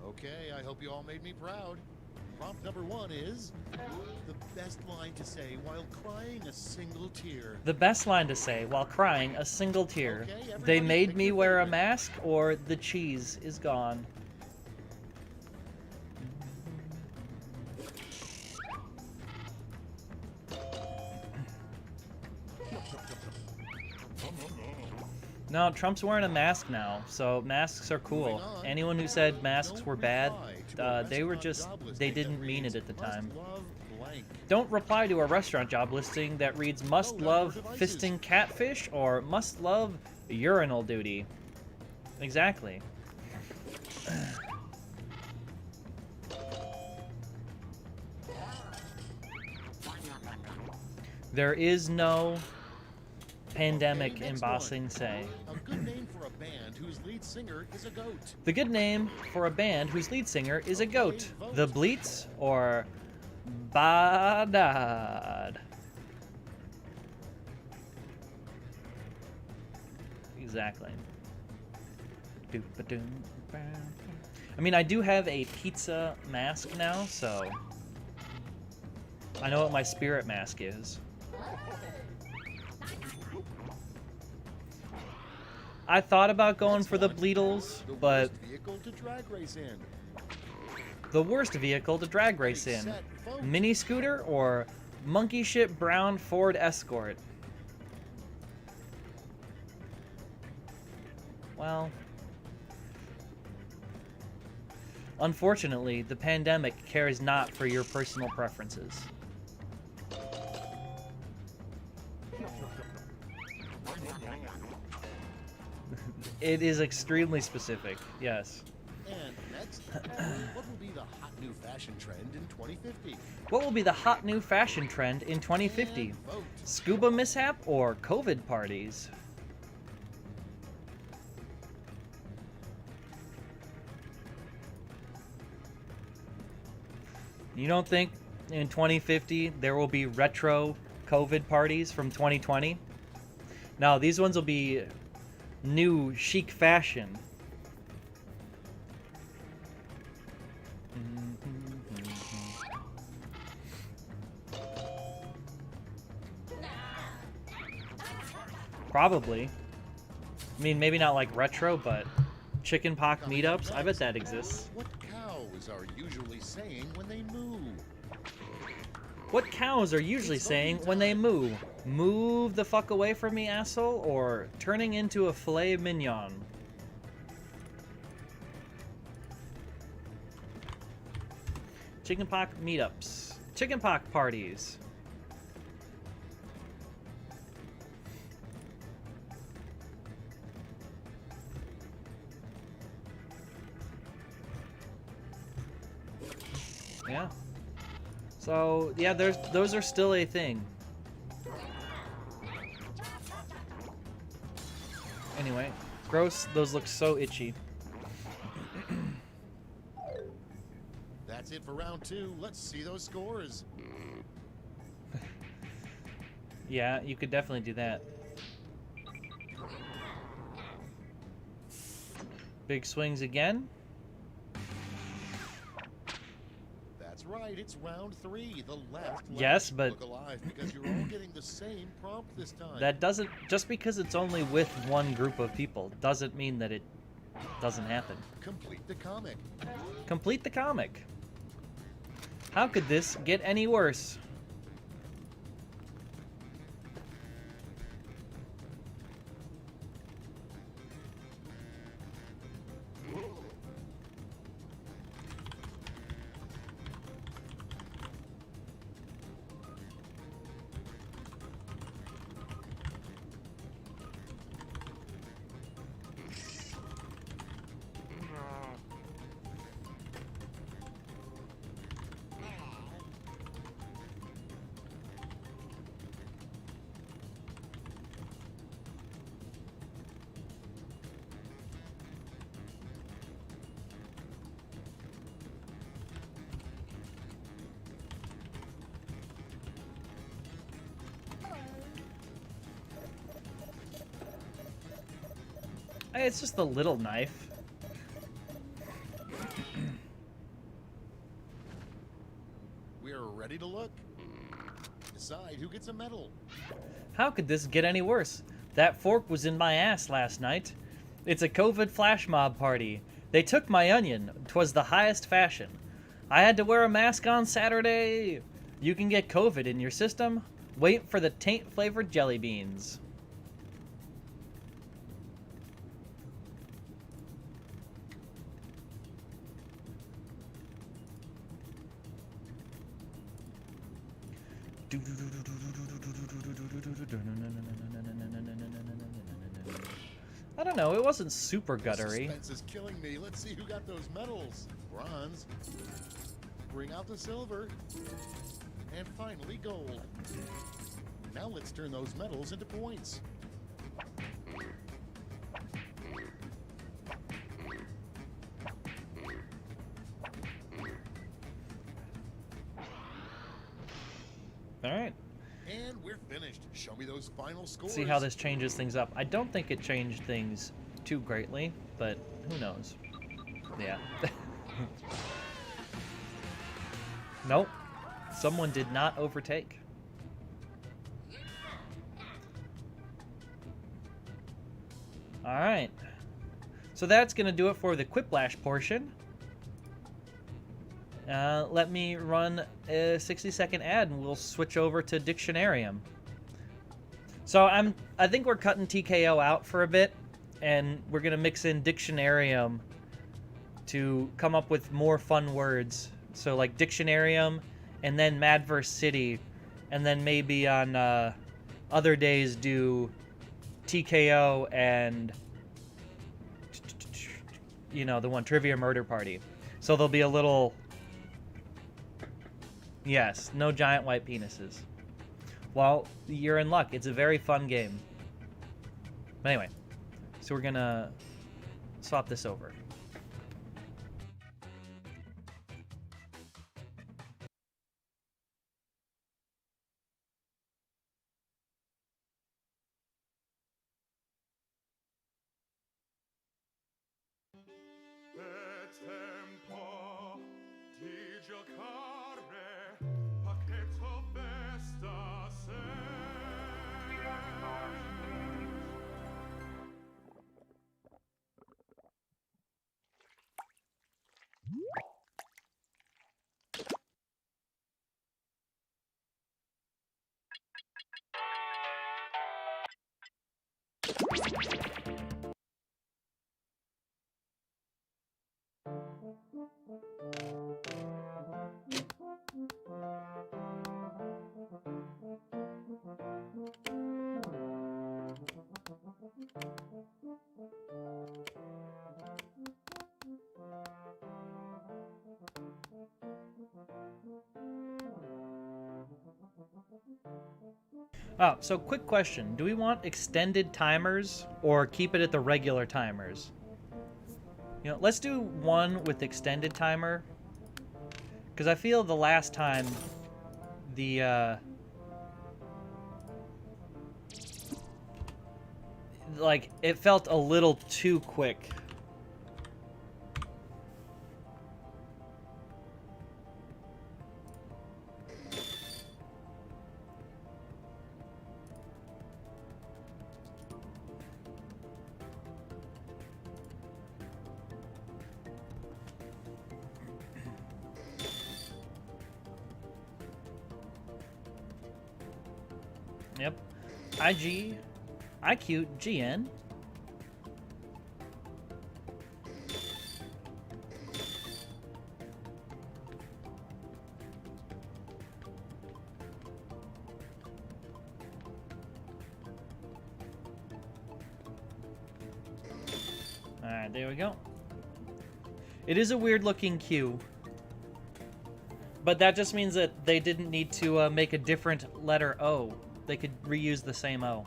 Okay, I hope you all made me proud. Prompt number one is the best line to say while crying a single tear. The best line to say while crying a single tear. Okay, They everybody made pick me your wear a favorite. mask, or the cheese is gone. No, Trump's wearing a mask now, so masks are cool. Moving on. Anyone who said masks Don't were bad, reply to a they were restaurant just, job listing they that didn't mean reads, it at the "Must time. love blank." Don't reply to a restaurant job listing that reads must No love other devices. fisting catfish or must love urinal duty. Exactly. There is no pandemic Okay, next embossing one. say. A good name for a band whose lead singer is a goat. The good name for a band whose lead singer is a goat. The Bleats or Badad. Exactly. I mean, I do have a pizza mask now, so I know what my spirit mask is. I thought about going for the Bleedles, but worst vehicle to drag race in. the worst vehicle to drag race in. Set, vote. Mini scooter or monkey shit brown Ford Escort? Well, unfortunately, the pandemic cares not for your personal preferences. It is extremely specific, yes. And next, what will be the hot new fashion trend in 2050? What will be the hot new fashion trend in 2050? And vote. Scuba mishap or COVID parties? You don't think in 2050 there will be retro COVID parties from 2020? No, these ones will be new chic fashion. Probably. I mean, maybe not like retro, but chicken pox meetups. I bet that exists. What cows are usually saying when they moo? What cows are usually saying when they moo? Move the fuck away from me, asshole, or turning into a filet mignon? Chicken pox meetups. Chicken pox parties. Yeah. So, yeah, those are still a thing. Anyway, gross, those look so itchy. That's it for round 2. Let's see those scores. Yeah, you could definitely do that. Big swings again. That's right, it's round 3. The left. Yes, but look alive because you're all getting the same prompt this time. that doesn't, just because it's only with one group of people doesn't mean that it doesn't happen. Complete the comic. Complete the comic. How could this get any worse? Hey, it's just a little knife. We're ready to look. Decide who gets a medal. How could this get any worse? That fork was in my ass last night. It's a COVID flash mob party. They took my onion. 'Twas the highest fashion. I had to wear a mask on Saturday. You can get COVID in your system. Wait for the taint-flavored jelly beans. I don't know, it wasn't super guttery. Suspense is killing me. Let's see who got those medals. Bronze. Bring out the silver. And finally gold. Now let's turn those medals into points. Alright. And we're finished. Show me those final scores. See how this changes things up. I don't think it changed things too greatly, but who knows? Yeah. Nope. Someone did not overtake. Alright. So that's going to do it for the Quiplash portion. Let me run a 60-second ad and we'll switch over to Dictionarium. So I think we're cutting TKO out for a bit, and we're going to mix in Dictionarium to come up with more fun words. So like Dictionarium, and then Madverse City, and then maybe on other days do TKO and, you know, the one Trivia Murder Party. So there'll be a little... Yes, no giant white penises. Well, you're in luck. It's a very fun game. But anyway, so we're gonna swap this over. Oh, so quick question. Do we want extended timers or keep it at the regular timers? You know, let's do one with extended timer. Because I feel the last time the, like, it felt a little too quick. Yep. IG, IQ, GN. Alright, there we go. It is a weird looking queue. But that just means that they didn't need to make a different letter O. They could reuse the same O.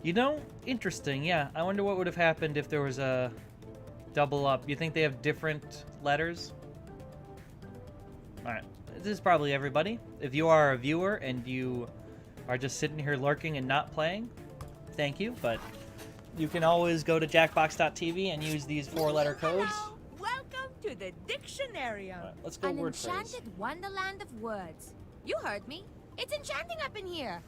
You know, interesting, yeah. I wonder what would have happened if there was a double up. You think they have different letters? Alright, this is probably everybody. If you are a viewer and you are just sitting here lurking and not playing, thank you, but you can always go to jackbox.tv and use these 4-letter codes. Welcome to the Dictionarium. Right, let's go An word phrase. enchanted wonderland of words. You heard me. It's enchanting up in here.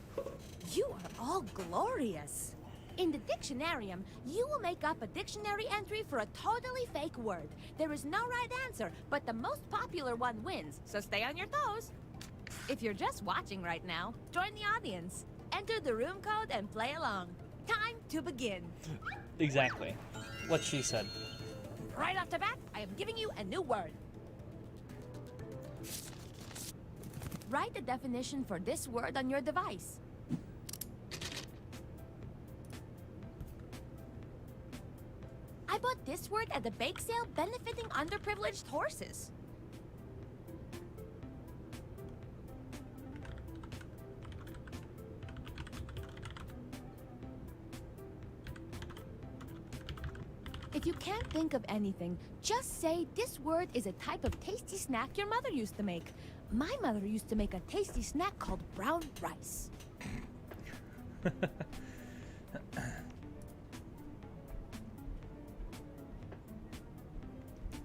You are all glorious. In the Dictionarium, you will make up a dictionary entry for a totally fake word. There is no right answer, but the most popular one wins, so stay on your toes. If you're just watching right now, join the audience. Enter the room code and play along. Time to begin. Exactly. What she said. Right off the bat, I am giving you a new word. Write the definition for this word on your device. I bought this word at the bake sale benefiting underprivileged horses. If you can't think of anything, just say this word is a type of tasty snack your mother used to make. My mother used to make a tasty snack called brown rice.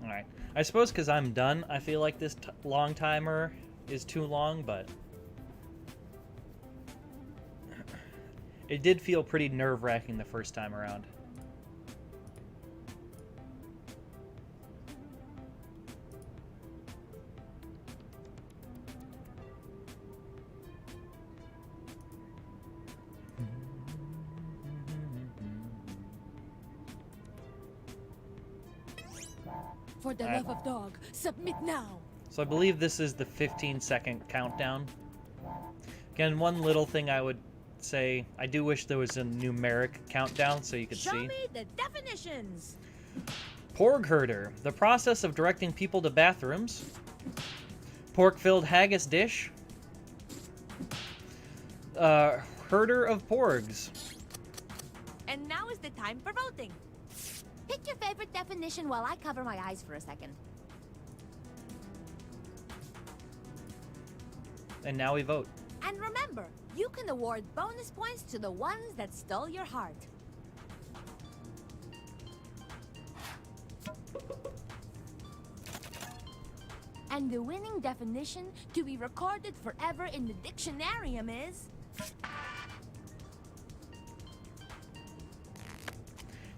Alright. I suppose because I'm done, I feel like this long timer is too long, but it did feel pretty nerve-wracking the first time around. For the love of dog, submit now. So I believe this is the 15-second countdown. Again, one little thing I would say, I do wish there was a numeric countdown so you could Show see. me the definitions. Porg herder, the process of directing people to bathrooms. Pork-filled haggis dish. Herder of porgs. And now is the time for voting. Pick your favorite definition while I cover my eyes for a second. And now we vote. And remember, you can award bonus points to the ones that stole your heart. And the winning definition to be recorded forever in the dictionarium is...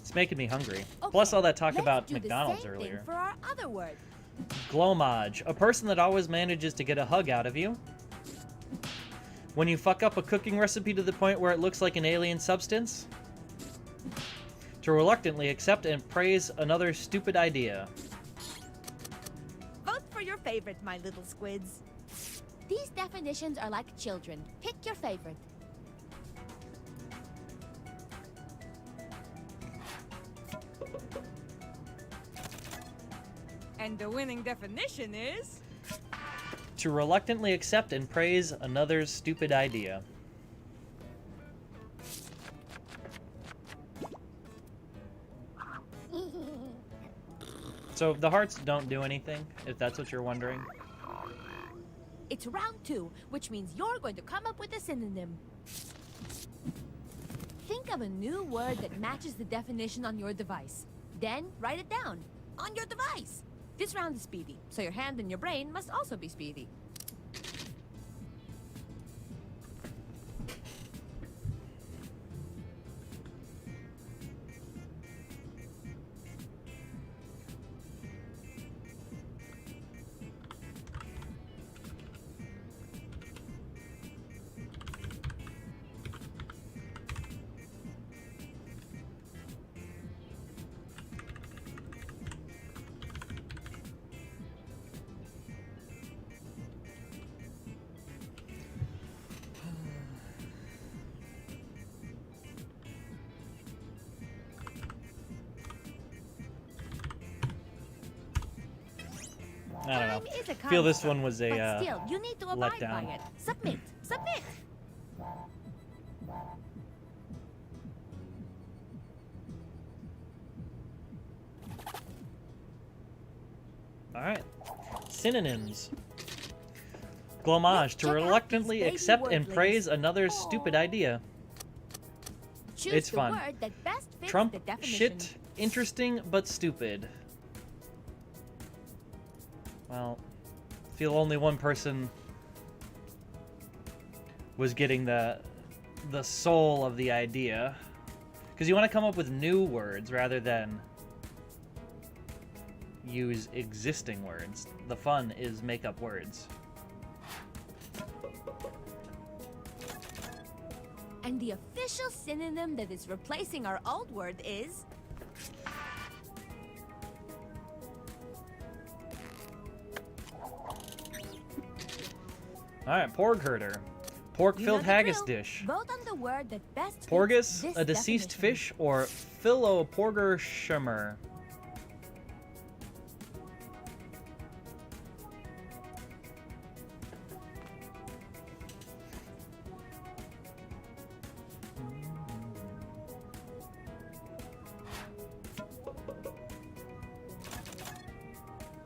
It's making me hungry. Okay, Plus all that talk let's about do the McDonald's same earlier. thing for our other word. Glomage, a person that always manages to get a hug out of you. When you fuck up a cooking recipe to the point where it looks like an alien substance. To reluctantly accept and praise another stupid idea. Vote for your favorite, my little squids. These definitions are like children. Pick your favorite. And the winning definition is... To reluctantly accept and praise another's stupid idea. So the hearts don't do anything, if that's what you're wondering. It's round 2, which means you're going to come up with a synonym. Think of a new word that matches the definition on your device. Then write it down on your device. This round is speedy, so your hand and your brain must also be speedy. I don't know. Time is a I feel this construct, one was a but still, you need to abide letdown. by it. Submit. Submit. Alright. Synonyms. Glomage, to Check out reluctantly these baby accept and wordlings. praise another's stupid idea. Choose It's the fun. word that best fits Trump the definition. shit, interesting but stupid. Well, feel only one person was getting the soul of the idea. Because you want to come up with new words rather than use existing words. The fun is make up words. And the official synonym that is replacing our old word is... Alright, porg herder. You know Pork-filled the haggis drill. dish. Vote on the word that best fits Porgus, this a deceased definition. fish, or Philoporgershimmer.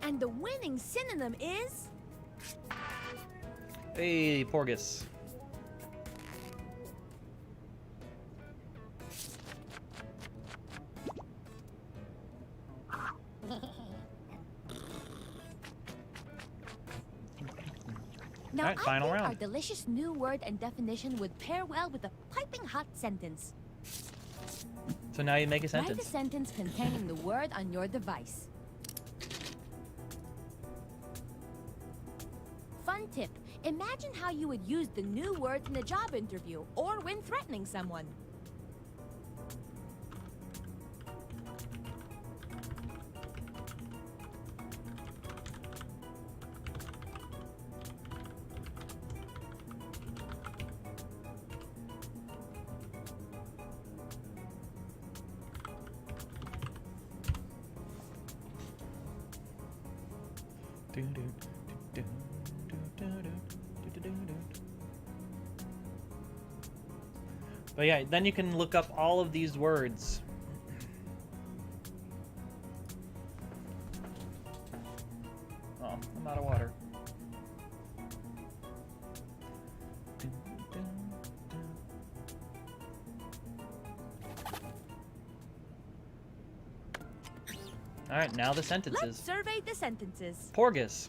And the winning synonym is... Hey, Porgus. Now, Alright, I final think round. our delicious new word and definition would pair well with a piping hot sentence. So now you make a Write a sentence. sentence containing the word on your device. Fun tip. Imagine how you would use the new word in a job interview or when threatening someone. But yeah, then you can look up all of these words. Oh, I'm out of water. Alright, now the Let's sentences. survey the sentences. Porgus.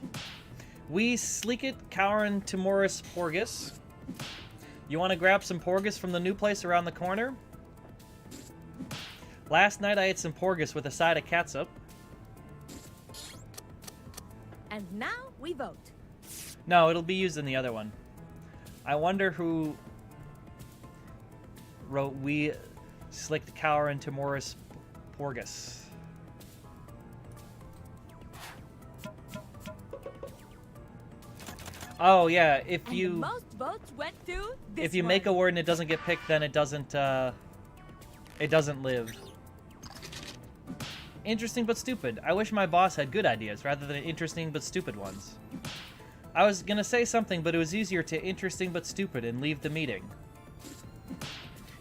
We sleekit Cowran Timoris Porgus. You want to grab some Porgus from the new place around the corner? Last night I ate some Porgus with a side of catsup. And now we vote. No, it'll be used in the other one. I wonder who wrote we slicked Cowran Timoris Porgus. Oh yeah, if And you the most votes went to this if you make a one. word and it doesn't get picked, then it doesn't live. Interesting but stupid. I wish my boss had good ideas rather than interesting but stupid ones. I was gonna say something, but it was easier to interesting but stupid and leave the meeting.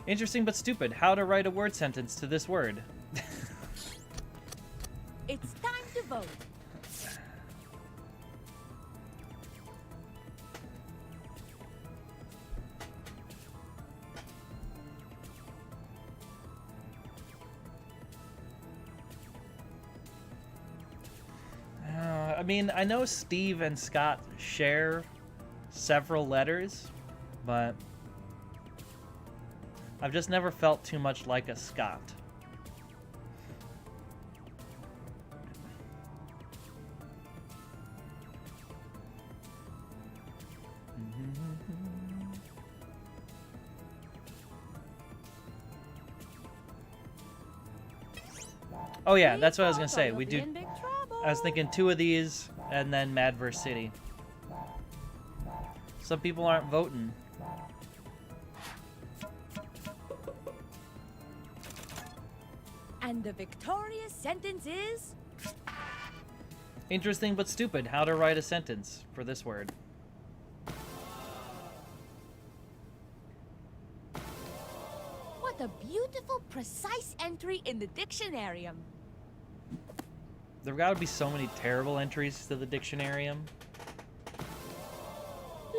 Interesting but stupid. How to write a word sentence to this word. It's time to vote. I mean, I know Steve and Scott share several letters, but I've just never felt too much like a Scott. Oh yeah, that's what I was gonna say. We do. I was thinking 2 of these, and then Mad vs. City. Some people aren't voting. And the victorious sentence is... Interesting but stupid. How to write a sentence for this word. What a beautiful, precise entry in the dictionarium. There gotta be so many terrible entries to the dictionarium.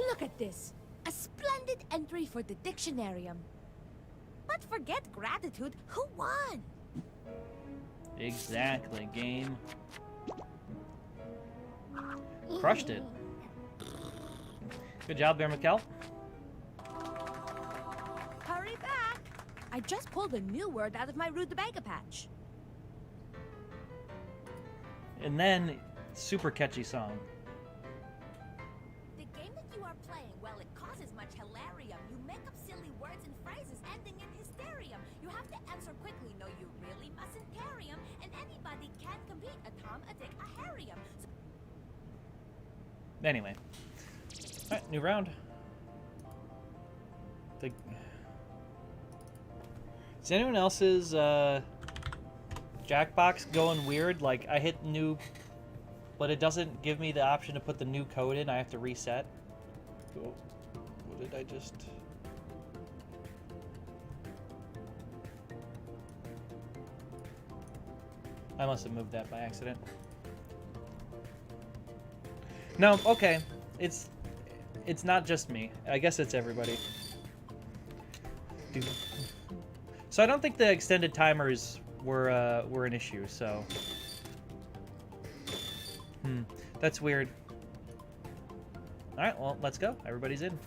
Look at this. A splendid entry for the dictionarium. But forget gratitude. Who won? Exactly, game. Crushed it. Good job there, Mikkel. Hurry back. I just pulled a new word out of my rutabaga patch. And then, super catchy song. The game that you are playing, well, it causes much hilarium. You make up silly words and phrases ending in hysterium. You have to answer quickly. No, you really mustn't carry 'em. And anybody can compete. A Tom, a Dick, a Harry'em. So Anyway. Alright, new round. Is anyone else's Jackbox going weird? Like, I hit new, but it doesn't give me the option to put the new code in. I have to reset. Oh, what did I just... I must have moved that by accident. No, okay. it's not just me. I guess it's everybody. So I don't think the extended timers were an issue. So, that's weird. All right, well, let's go. Everybody's in.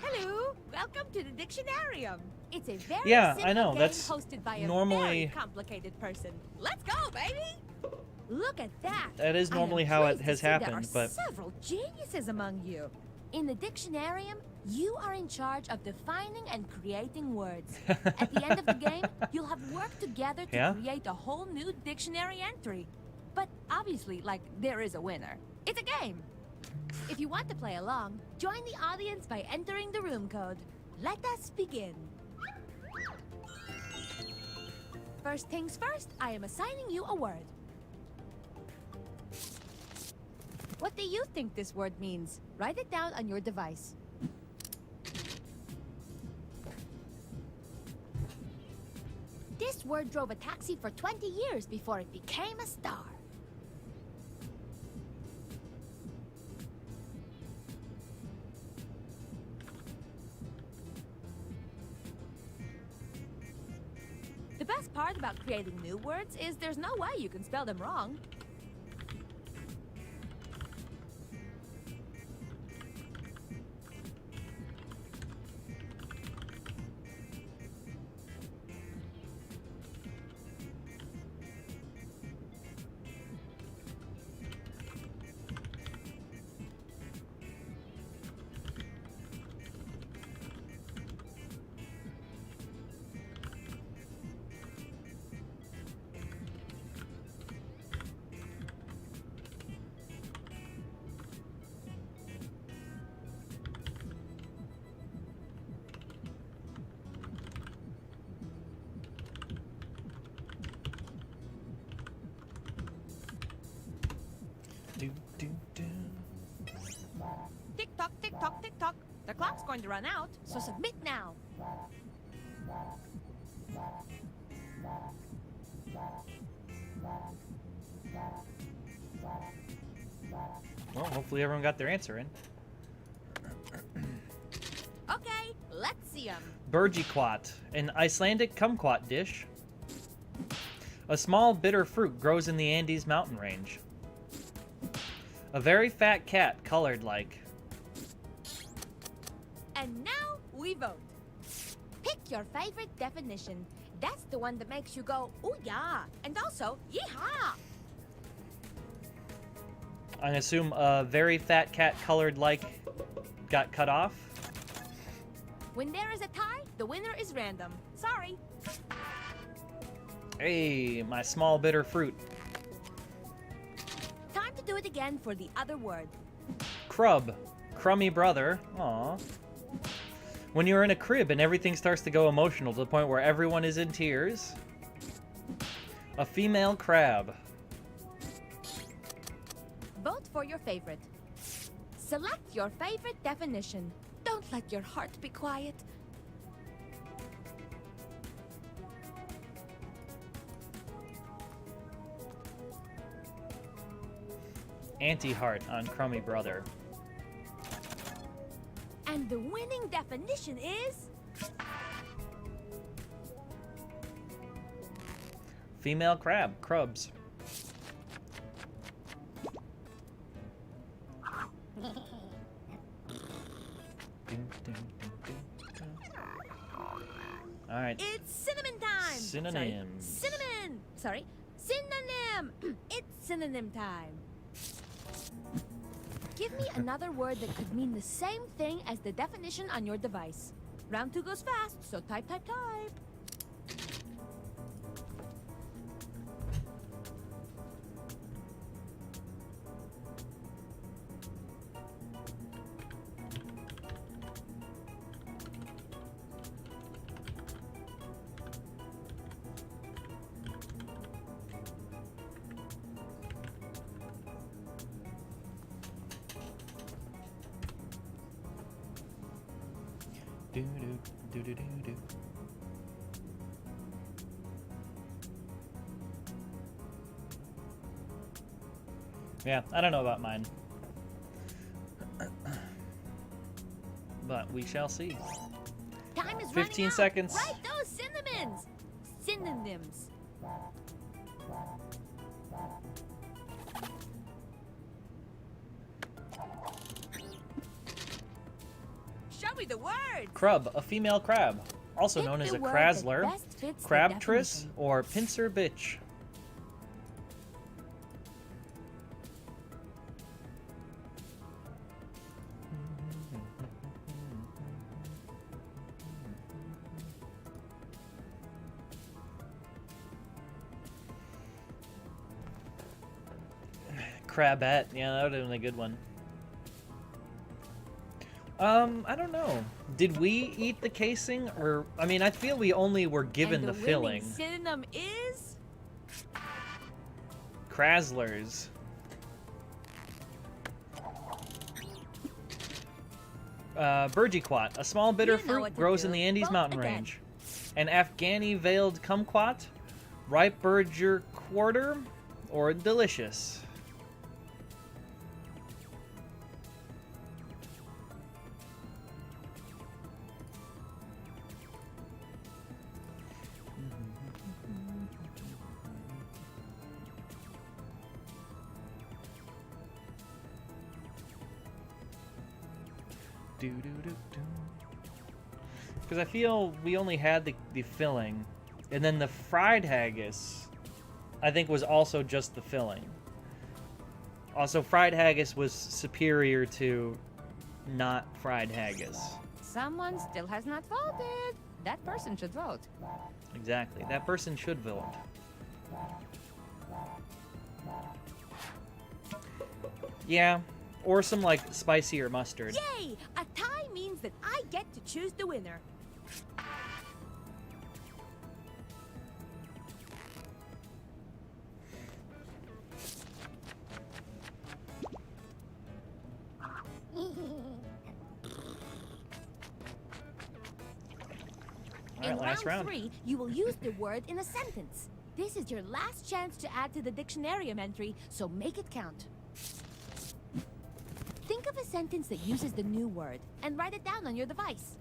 Hello, welcome to the Dictionarium. It's a very Yeah, simple I know, game that's hosted by a normally- Very complicated person. Let's go, baby. Look at that. That is I am how it pleased to has see there happened, are but several geniuses among you. In the Dictionarium, you are in charge of defining and creating words. At the end of the game, you'll have worked together to Yeah? create a whole new dictionary entry. But obviously, like, there is a winner. It's a game. If you want to play along, join the audience by entering the room code. Let us begin. First things first, I am assigning you a word. What do you think this word means? Write it down on your device. This word drove a taxi for 20 years before it became a star. The best part about creating new words is there's no way you can spell them wrong. Tick tock, tick tock, tick tock. The clock's going to run out. So submit now. well, hopefully everyone got their answer in. Okay, let's see 'em. Burgiquat, an Icelandic kumquat dish. A small bitter fruit grows in the Andes mountain range. A very fat cat colored like. And now we vote. Pick your favorite definition. That's the one that makes you go, ooh yeah, and also, yeehaw! I assume a very fat cat colored like got cut off. When there is a tie, the winner is random. Sorry. Hey, my small bitter fruit. Time to do it again for the other word. Crub, crummy brother. Aw. When you're in a crib and everything starts to go emotional to the point where everyone is in tears. A female crab. Vote for your favorite. Select your favorite definition. Don't let your heart be quiet. Anti-heart on crummy brother. And the winning definition is... Female crab, crubs. All right. It's cinnamon time! Synonyms. Sorry, cinnamon! Sorry, synonym! It's synonym time. Give me another word that could mean the same thing as the definition on your device. Round 2 goes fast, so type, type, type. Do do do do do. Yeah, I don't know about mine. But we shall see. Time is 15 running out. seconds. Write those synonyms. Synonyms. Show me the words. Crub, a female crab, also Pick known as the a word crasler, that best fits the crabtress, definition. or pincer bitch. Crabette, yeah, that would have been a good one. I don't know. Did we eat the casing, or I mean, I feel we only were given And the the filling. winning synonym is Kraslers. Burgiquat, a small bitter You know fruit, what to grows do. in the Andes Vote mountain again. range. An Afghani veiled kumquat, ripe Berger quarter, or delicious. Because I feel we only had the filling, and then the fried haggis, I think, was also just the filling. Also, fried haggis was superior to not fried haggis. someone still has not voted. That person should vote. Exactly. That person should vote. Yeah, or some, like, spicier mustard. Yay! A tie means that I get to choose the winner. All right, last round. 3, you will use the word in a sentence. This is your last chance to add to the dictionarium entry, so make it count. Think of a sentence that uses the new word and write it down on your device.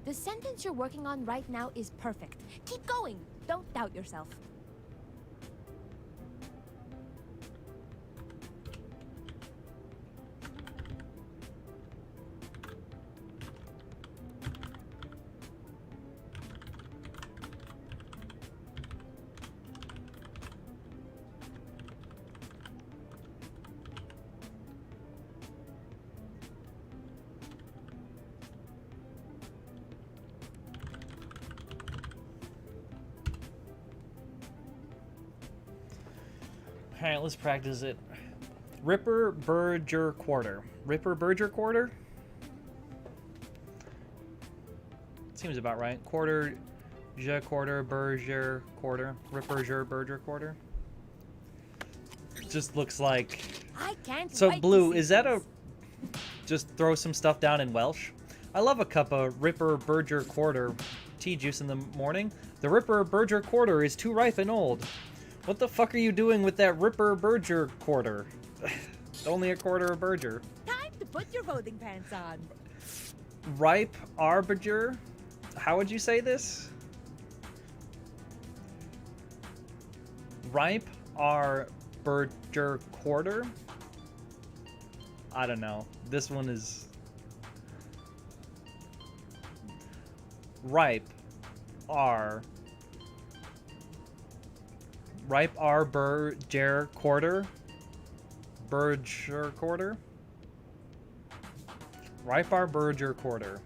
The sentence you're working on right now is perfect. Keep going. Don't doubt yourself. All right, let's practice it. Ripper Berger quarter. Ripper Berger quarter? Seems about right. Quarter, quarter, Berger quarter. Ripper Berger quarter. Just looks like. I can't So, wait to Blue, see is that a. this. Just throw some stuff down in Welsh? I love a cup of Ripper Berger quarter tea juice in the morning. The Ripper Berger quarter is too ripe and old. What the fuck are you doing with that Ripper Berger quarter? Only a quarter of Berger. Time to put your voting pants on. Ripe Arbiger? How would you say this? Ripe Arbiger quarter? I don't know. This one is... Ripe Berger quarter? Berger quarter? Ripe Berger quarter.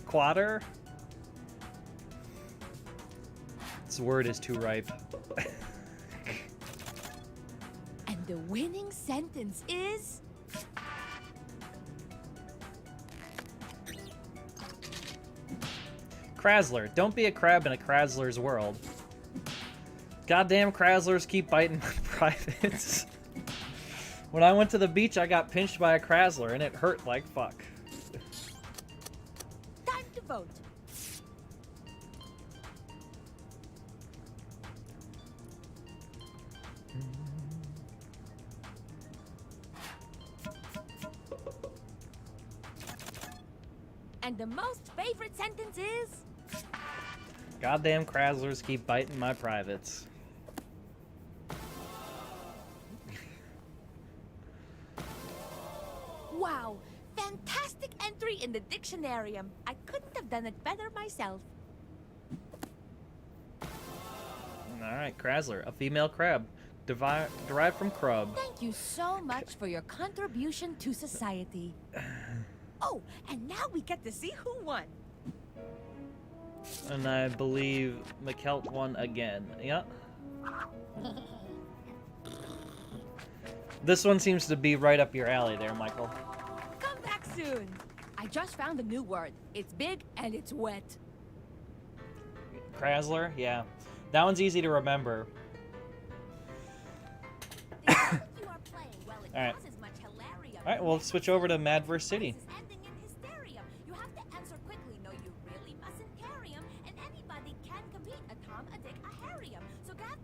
Quater? This word is too ripe. And the winning sentence is... Krasler. Don't be a crab in a Krasler's world. Goddamn Kraslers keep biting my privates. When I went to the beach, I got pinched by a Krasler, and it hurt like fuck. Time to vote. And the most favorite sentence is... Goddamn Kraslers keep biting my privates. Wow, fantastic entry in the dictionarium. I couldn't have done it better myself. Alright, Krasler, a female crab. Derived from crub. Thank you so much for your contribution to society. Oh, and now we get to see who won. And I believe McKelt won again. Yeah. This one seems to be right up your alley there, Michael. Come back soon. I just found a new word. It's big and it's wet. Krasler? Yeah. That one's easy to remember. The moment you are playing, well, it All right. causes much hilaria. Alright, we'll switch over to Madverse City. This is ending in hysteria. You have to answer quickly. No, you really mustn't carry 'em. And anybody can compete. A Tom, a Dick, a Harry 'em. So got...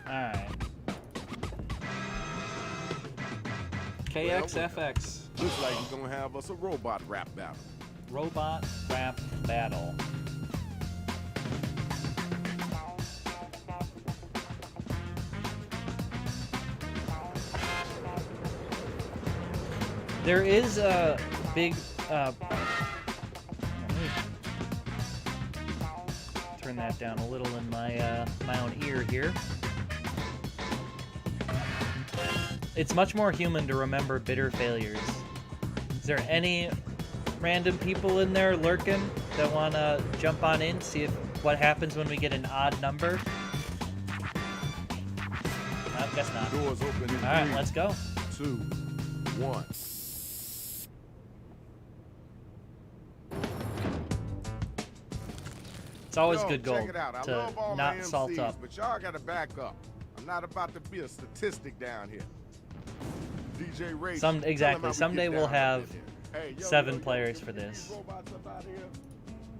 Alright. KXFX. Looks like you're gonna have us a robot rap battle. Robot Rap Battle. There is a big let me turn that down a little in my my own ear here. It's much more human to remember bitter failures. Is there any random people in there lurking that want to jump on in, see if what happens when we get an odd number? I guess not. Doors open in All right, 3, let's go. 2, 1. It's always Yo, good goal check it out. I to love all not my salt MCs, up. but y'all gotta back up. I'm not about to be a statistic down here. DJ Ray. Exactly. Someday we'll have Hey, 7 players for this. Robots up out here?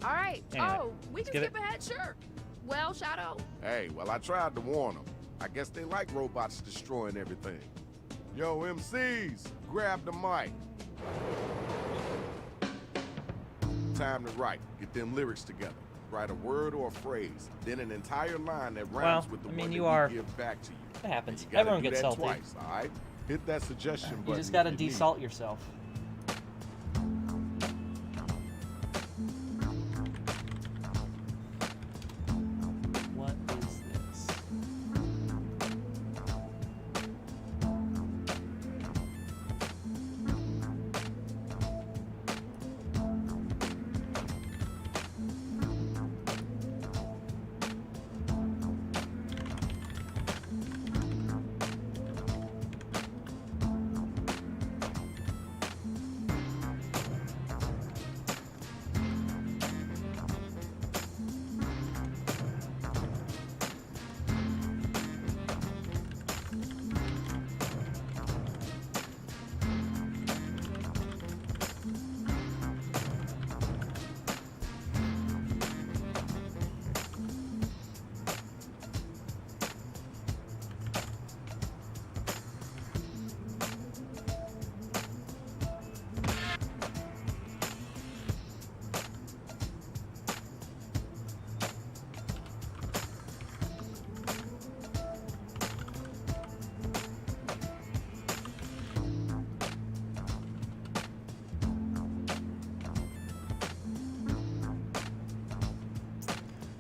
All right. Anyway, Oh, we can give skip ahead, sure. Well, Shadow. Hey, well, I tried to warn them. I guess they like robots destroying everything. Yo, MCs, grab the mic. Time to write. Get them lyrics together. Write a word or a phrase, then an entire line that rhymes Well, with the I mean, one you that are- we give back to you. It happens. You gotta Everyone do gets that salty. twice, all right? Hit that suggestion button. You just gotta if you need. desalt yourself. What is this?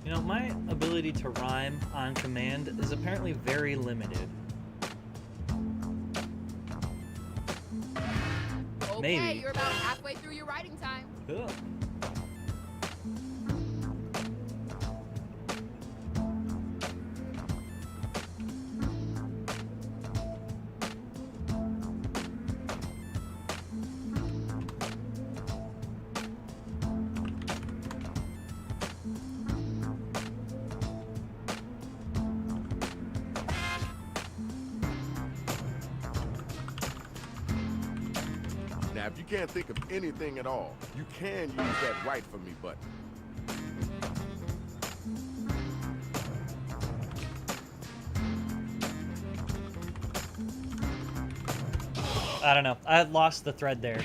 You know, my ability to rhyme on command is apparently very limited. Maybe. Okay, you're about halfway through your writing time. Ugh. Now, if you can't think of anything at all, you can use that Write For Me button. I don't know. I lost the thread there,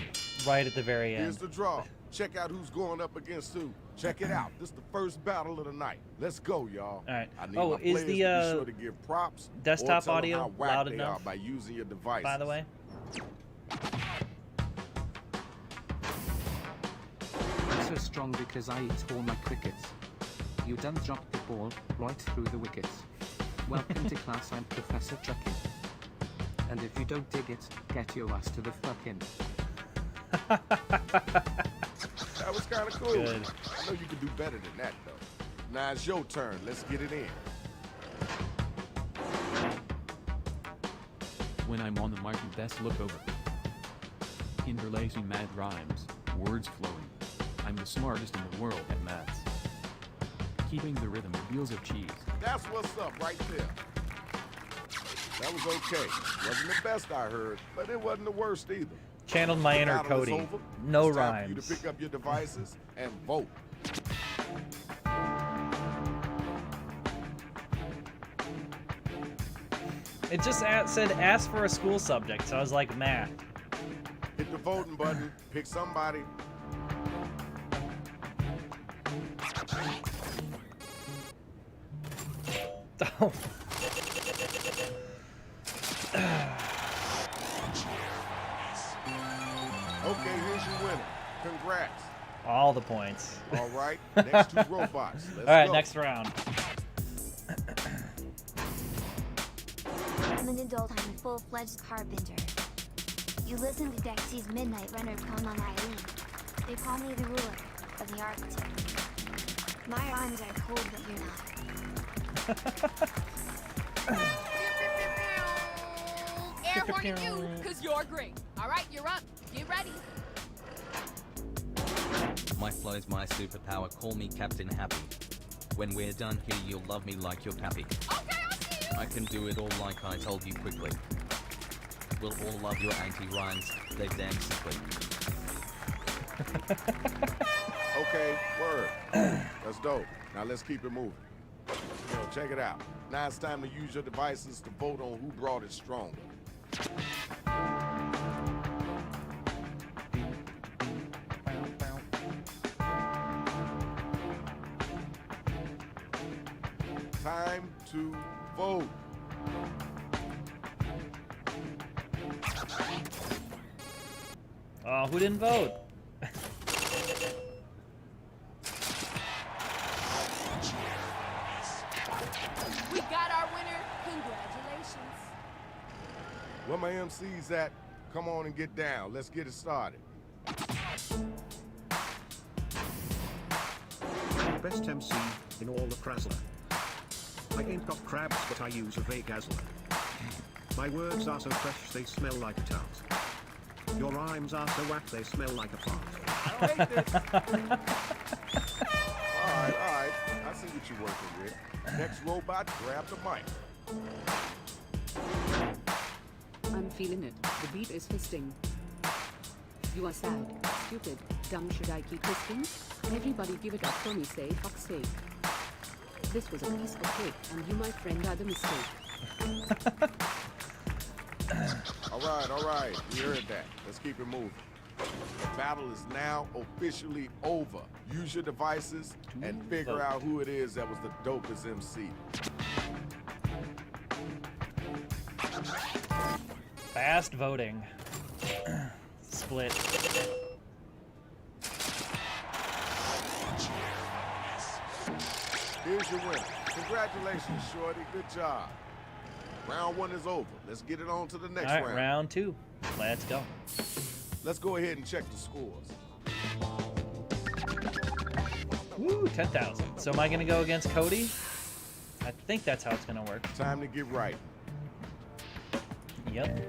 right at the very Here's end. the draw. Check out who's going up against who. Check it out. This is the first battle of the night. Let's go, y'all. All right. I need Oh, my is players the to be sure to give props desktop or tell them audio how whack loud they enough? are by using your device. By the way. I'm so strong because I eat all my crickets. You done dropped the ball right through the wickets. Welcome to class, I'm Professor Chucky. And if you don't dig it, get your ass to the fucking. That was kind of cool. Good. I know you can do better than that, though. Now it's your turn. Let's get it in. When I'm on the mic, best look over. Interlacing mad rhymes, words flowing. I'm the smartest in the world at maths. Keeping the rhythm with wheels of cheese. That's what's up right there. That was okay. Wasn't the best I heard, but it wasn't the worst either. Channeled my The inner battle is Cody. over. No It's time for you rhymes. to pick up your devices and vote. It just said ask for a school subject, so I was like math. Hit the voting button. Pick somebody. Oh. Okay, here's your winner. Congrats. All the points. All right, next two robots. Let's All right, go. next round. I'm an adult, I'm a full-fledged carpenter. You listen to Dexy's Midnight Runner come on Eileen. They call me the ruler of the Arctic. My arms are cold, but you're not. Airborne you, because you're great. All right, you're up. Get ready. My flow's my superpower, call me Captain Happy. When we're done here, you'll love me like your pappy. Okay, I'll see you. I can do it all like I told you quickly. We'll all love your anti-rhymes, they damn sickly. Okay, word. That's dope. Now let's keep it moving. Yo, check it out. Now it's time to use your devices to vote on who brought it stronger. Time to vote. Oh, who didn't vote? We got our winner. Congratulations. Where my MC's at? Come on and get down. Let's get it started. Best MC in all of Krasler. I ain't got crabs, but I use a Vegasler. My words are so fresh they smell like a tart. Your rhymes are so whack they smell like a fart. I don't hate this. All right. I see what you're working with. Next robot, grab the mic. I'm feeling it. The beat is fisting. You are sad, stupid, dumb. Should I keep fisting? Everybody give it up for me, say fuck's sake. This was a piece of cake, and you, my friend, are the mistake. All right. We heard that. Let's keep it moving. The battle is now officially over. Use your devices and figure out who it is that was the dopest MC. Fast voting. Split. Here's your winner. Congratulations, Shorty. Good job. Round one is over. Let's get it on to the next All right, round. round two. Let's go. Let's go ahead and check the scores. Woo, 10,000. So am I gonna go against Cody? I think that's how it's gonna work. Time to get right. Yep.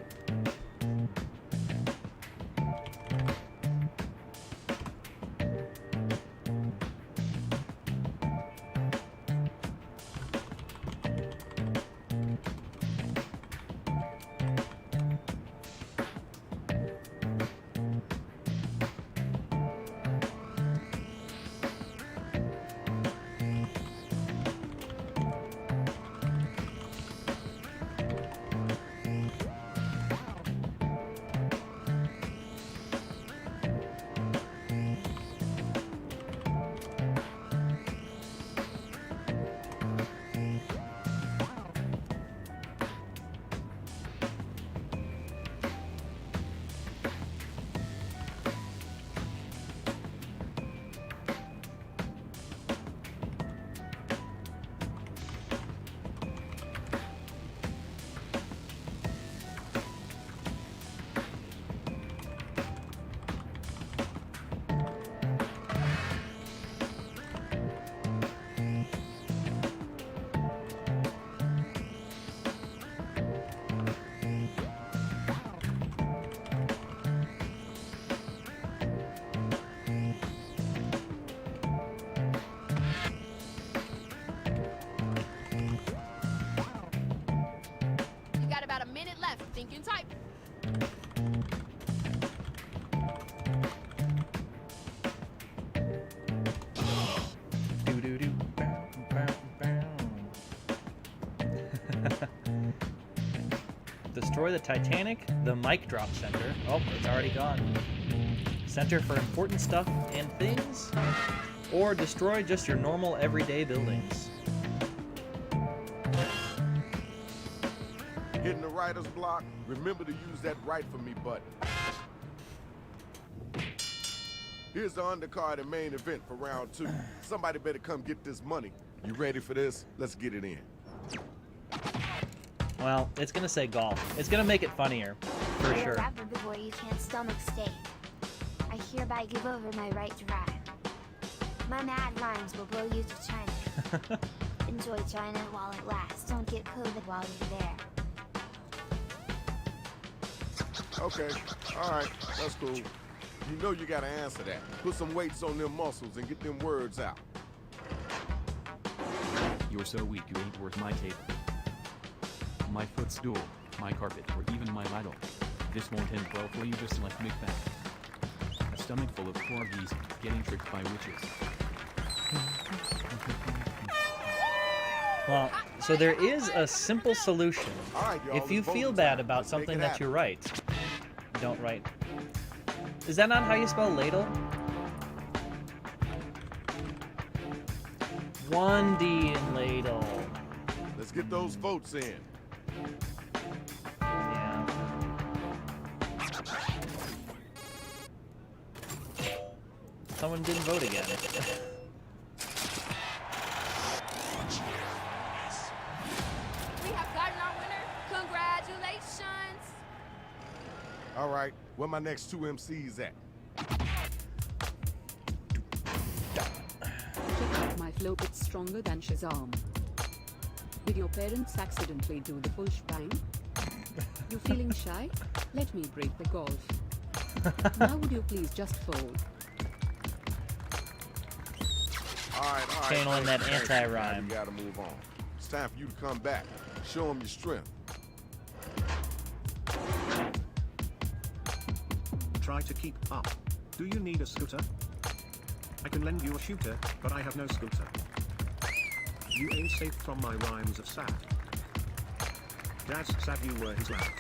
You got about a minute left. Think and type. Do-do-do. Bow, bow, bow. Destroy the Titanic, the mic drop center. Oh, it's already gone. Center for important stuff and things. Or destroy just your normal everyday buildings. Hitting the writer's block. Remember to use that Write For Me button. Here's the undercard and main event for round 2. Somebody better come get this money. You ready for this? Let's get it in. Well, it's gonna say golf. It's gonna make it funnier, for You're sure. a rapper before you can't stomach steak. I hereby give over my right to rhyme. My mad rhymes will blow you to China. Enjoy China while it lasts. Don't get COVID while you're there. Okay, all right, that's cool. You know you gotta answer that. Put some weights on them muscles and get them words out. You're so weak you ain't worth my table. My footstool, my carpet, or even my ladle. This won't end well for you just like Macbeth. A stomach full of corgis, getting tricked by witches. Well, so there is a simple solution. All right, y'all, If you it's voting feel bad time. about Let's make something it that you happen. write, don't write. Is that not how you spell ladle? 1D in ladle. Let's get those votes in. Yeah. Someone didn't vote again. We have gotten our winner. Congratulations. All right, where my next 2 MCs at? Check out my flow, it's stronger than Shazam. Did your parents accidentally do the full shebang? You feeling shy? Let me break the golf. Now would you please just fold? All right. Channeling that thanks. anti-rhyme. You gotta move on. It's time for you to come back. Show them your strength. Try to keep up. Do you need a scooter? I can lend you a shooter, but I have no scooter. You ain't safe from my rhymes of sad. That's sad you were his lad.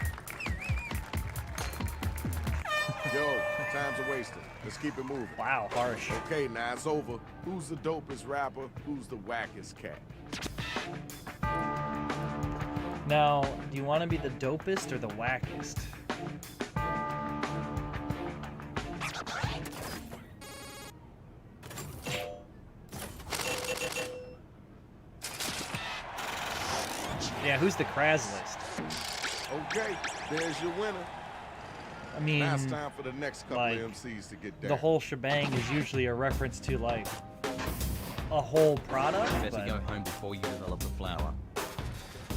Yo, time's a wasted. Let's keep it moving. Wow, harsh. Okay, now it's over. Who's the dopest rapper? Who's the wackest cat? Now, do you want to be the dopest or the wackest? Yeah, who's the Kraz list? Okay, there's your winner. I mean, Now it's time for the next couple like, of MCs to get down. the whole shebang is usually a reference to like a whole product. Better But go home before you develop a flower.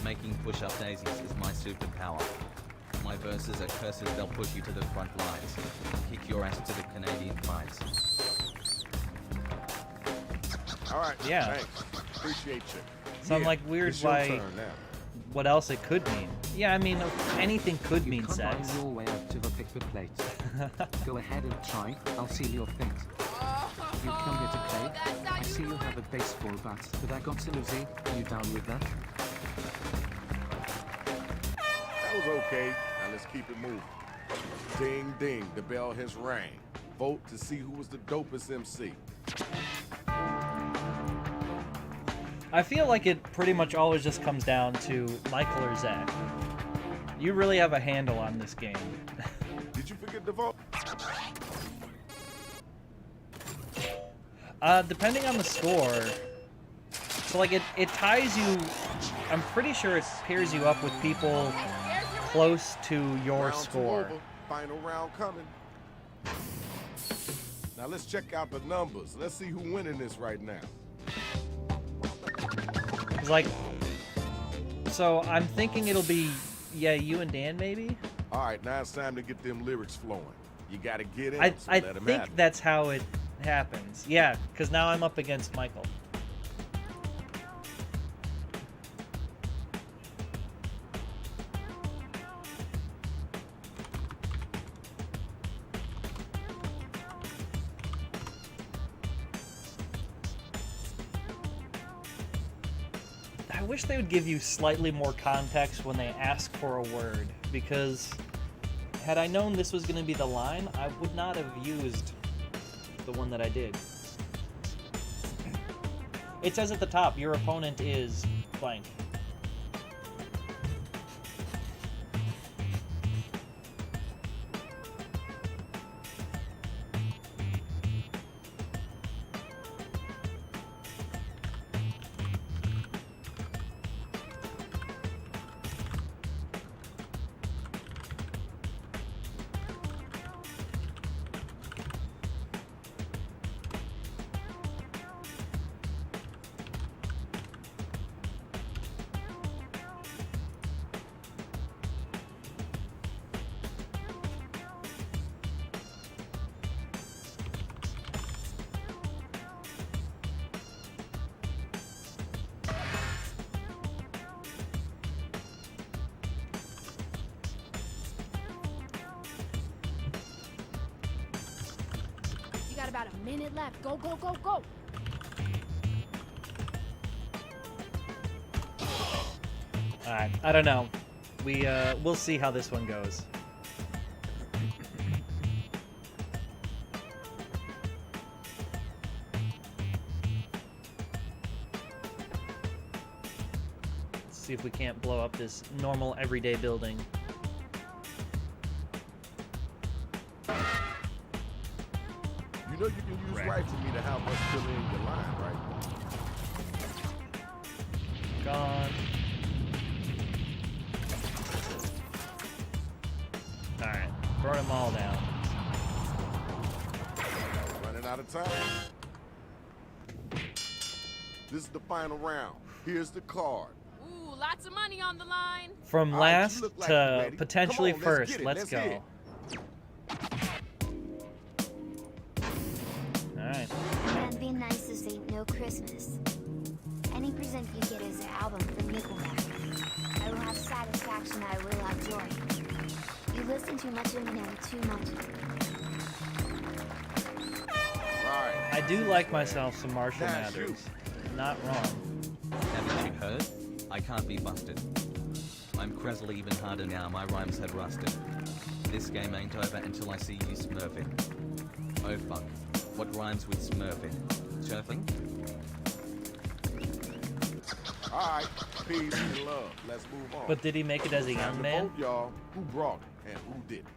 Making push-up daisies is my superpower. My verses are curses, they'll push you to the front lines. Kick your ass to the Canadian fights. All right. Yeah. Thanks. Appreciate you. So I'm like weird it's your why. turn now. What else it could mean? Yeah, I mean anything could You mean can't sex. find your way up to the paper plates. Go ahead and try, I'll seal your fate. You come here to play? I see you have a baseball bat, but I got some Uzi. You down with that? That was okay. Now let's keep it moving. Ding, ding. The bell has rang. Vote to see who was the dopest MC. I feel like it pretty much always just comes down to Michael or Zach. You really have a handle on this game. Did you forget to vote? Depending on the score, so like it ties you. I'm pretty sure it pairs you up with people close to your Round two score. over. Final round coming. Now let's check out the numbers. Let's see who's winning this right now. It's like, so I'm thinking it'll be, yeah, you and Dan maybe. All right, now it's time to get them lyrics flowing. You got to get in. I So let 'em have think it. that's how it happens. Yeah, because now I'm up against Michael. I wish they would give you slightly more context when they ask for a word, because had I known this was going to be the line, I would not have used the one that I did. It says at the top, your opponent is blank. You got about a minute left. Go, go, go, go. Alright, I don't know. We'll see how this one goes. Let's see if we can't blow up this normal everyday building. You know you can use Correct. right for me to help us fill in your line, right? Gone. Alright, burn them all down. Running out of time. This is the final round. Here's the card. Ooh, lots of money on the line. From All right, you last look like to you're ready. potentially Come on, let's first, get it. let's Let's hear go. it. Alright. And be nice ain't no Christmas. Any present you get is an album from Nickelback. I will have satisfaction, I will have joy. You listen too much and know too much. Right. I do like myself some Marshall That's you. Mathers. Not wrong. Haven't you heard? I can't be busted. I'm Krezel even harder now, my rhymes had rusted. This game ain't over until I see you smurfing. Oh fuck. What rhymes with smurfing? Surfing? All right. Peace and love. Let's move on. But did he make it as a Time young to man? vote, y'all. Who brought it and who didn't?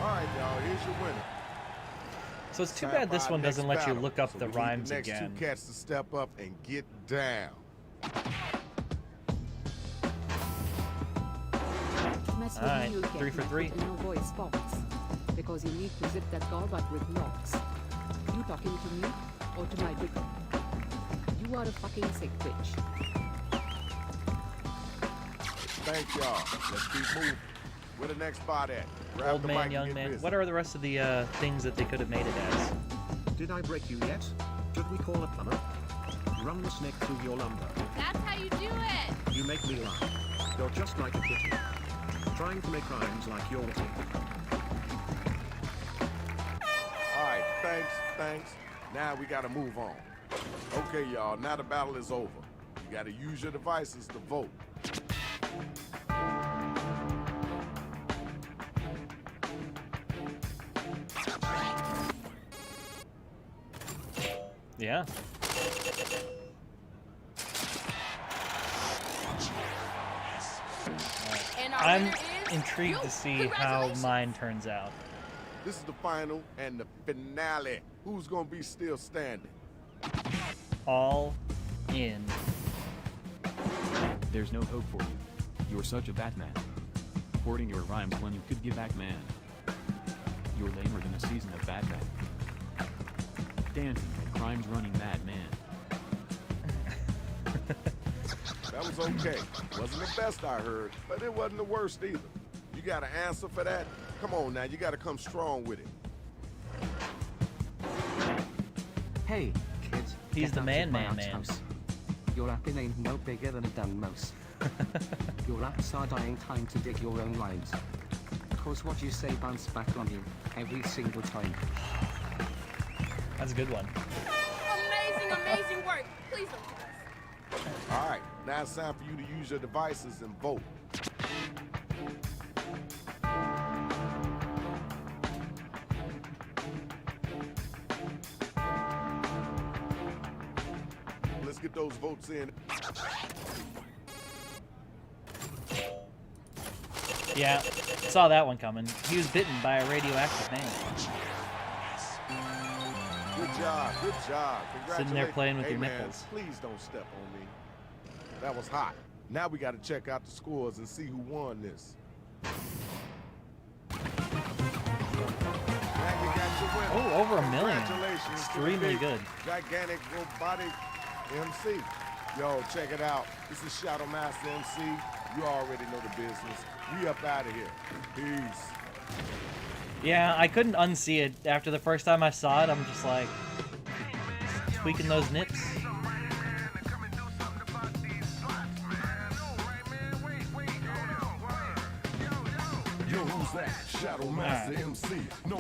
All right, y'all. Here's your winner. So it's too bad this one doesn't let you look up the rhymes the next again. Two cats to step up and get down. Mess with Alright, me, you'll get 3 for my 3. foot in your voice box. Because you need to zip that guard up with locks. You talking to me? Or to my dick? You are a fucking sick bitch. Thank y'all. Let's keep moving. Where the next spot at? Grab Old the man, mic and young get man. busy. What are the rest of the things that they could have made it as? Did I break you yet? Should we call a plumber? Run the snake through your lumber. That's how you do it. You make me laugh. You're just like a kitty. Trying to make rhymes like you're witty. Alright, thanks. Now we gotta move on. Okay, y'all, now the battle is over. You gotta use your devices to vote. Yeah. And our I'm winner is intrigued you. to see how mine turns out. This is the final and the finale. Who's gonna be still standing? All in. There's no hope for you. You're such a Batman. Hoarding your rhymes when you could give back, man. You're lamer than a season of Batman. Dancing and crimes running mad, man. That was okay. Wasn't the best I heard, but it wasn't the worst either. You got an answer for that? Come on now, you gotta come strong with it. Hey, kids. He's get the out man, of my man, man. outhouse. Your apping ain't no bigger than a dung mouse. Your apps are dying time to dig your own lines. Cause what you say bounce back on you every single time. That's a good one. Amazing work. Please don't do this. Alright, now it's time for you to use your devices and vote. Let's get those votes in. Yeah, saw that one coming. He was bitten by a radioactive man. Good job, good job. Sitting there playing with Hey, your man, nipples. Please don't step on me. That was hot. Now we gotta check out the scores and see who won this. Maggie got your winner. Oh, over 1 million. Congratulations to the Extremely big, good. Gigantic robotic MC. Yo, check it out. This is Shadow Master MC. You already know the business. We up out of here. Peace. Yeah, I couldn't unsee it. After the first time I saw it, I'm just like tweaking those nips.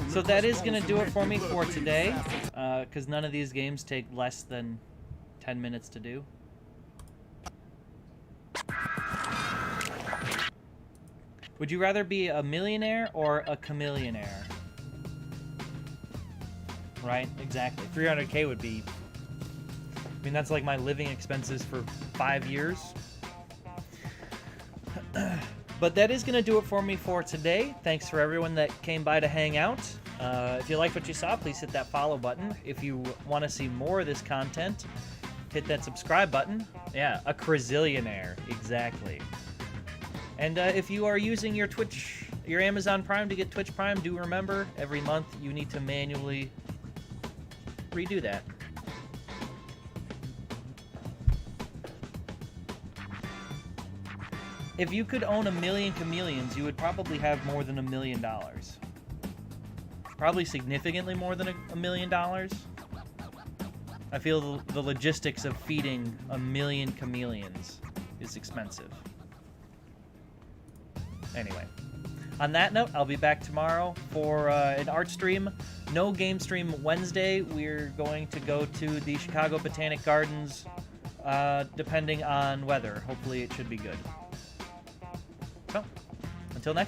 So that is going to do it for me for today, because none of these games take less than 10 minutes to do. Would you rather be a millionaire or a chameleonaire? Right, exactly. 300K would be... I mean, that's like my living expenses for 5 years. But that is going to do it for me for today. Thanks for everyone that came by to hang out. If you liked what you saw, please hit that follow button. If you want to see more of this content, hit that subscribe button. Yeah, a crazillionaire, exactly. And if you are using your Amazon Prime to get Twitch Prime, do remember, every month you need to manually redo that. If you could own 1 million chameleons, you would probably have more than $1 million. Probably significantly more than $1 million. I feel the logistics of feeding 1 million chameleons is expensive. Anyway, on that note, I'll be back tomorrow for an art stream. No game stream Wednesday. We're going to go to the Chicago Botanic Gardens, depending on weather. Hopefully it should be good. So,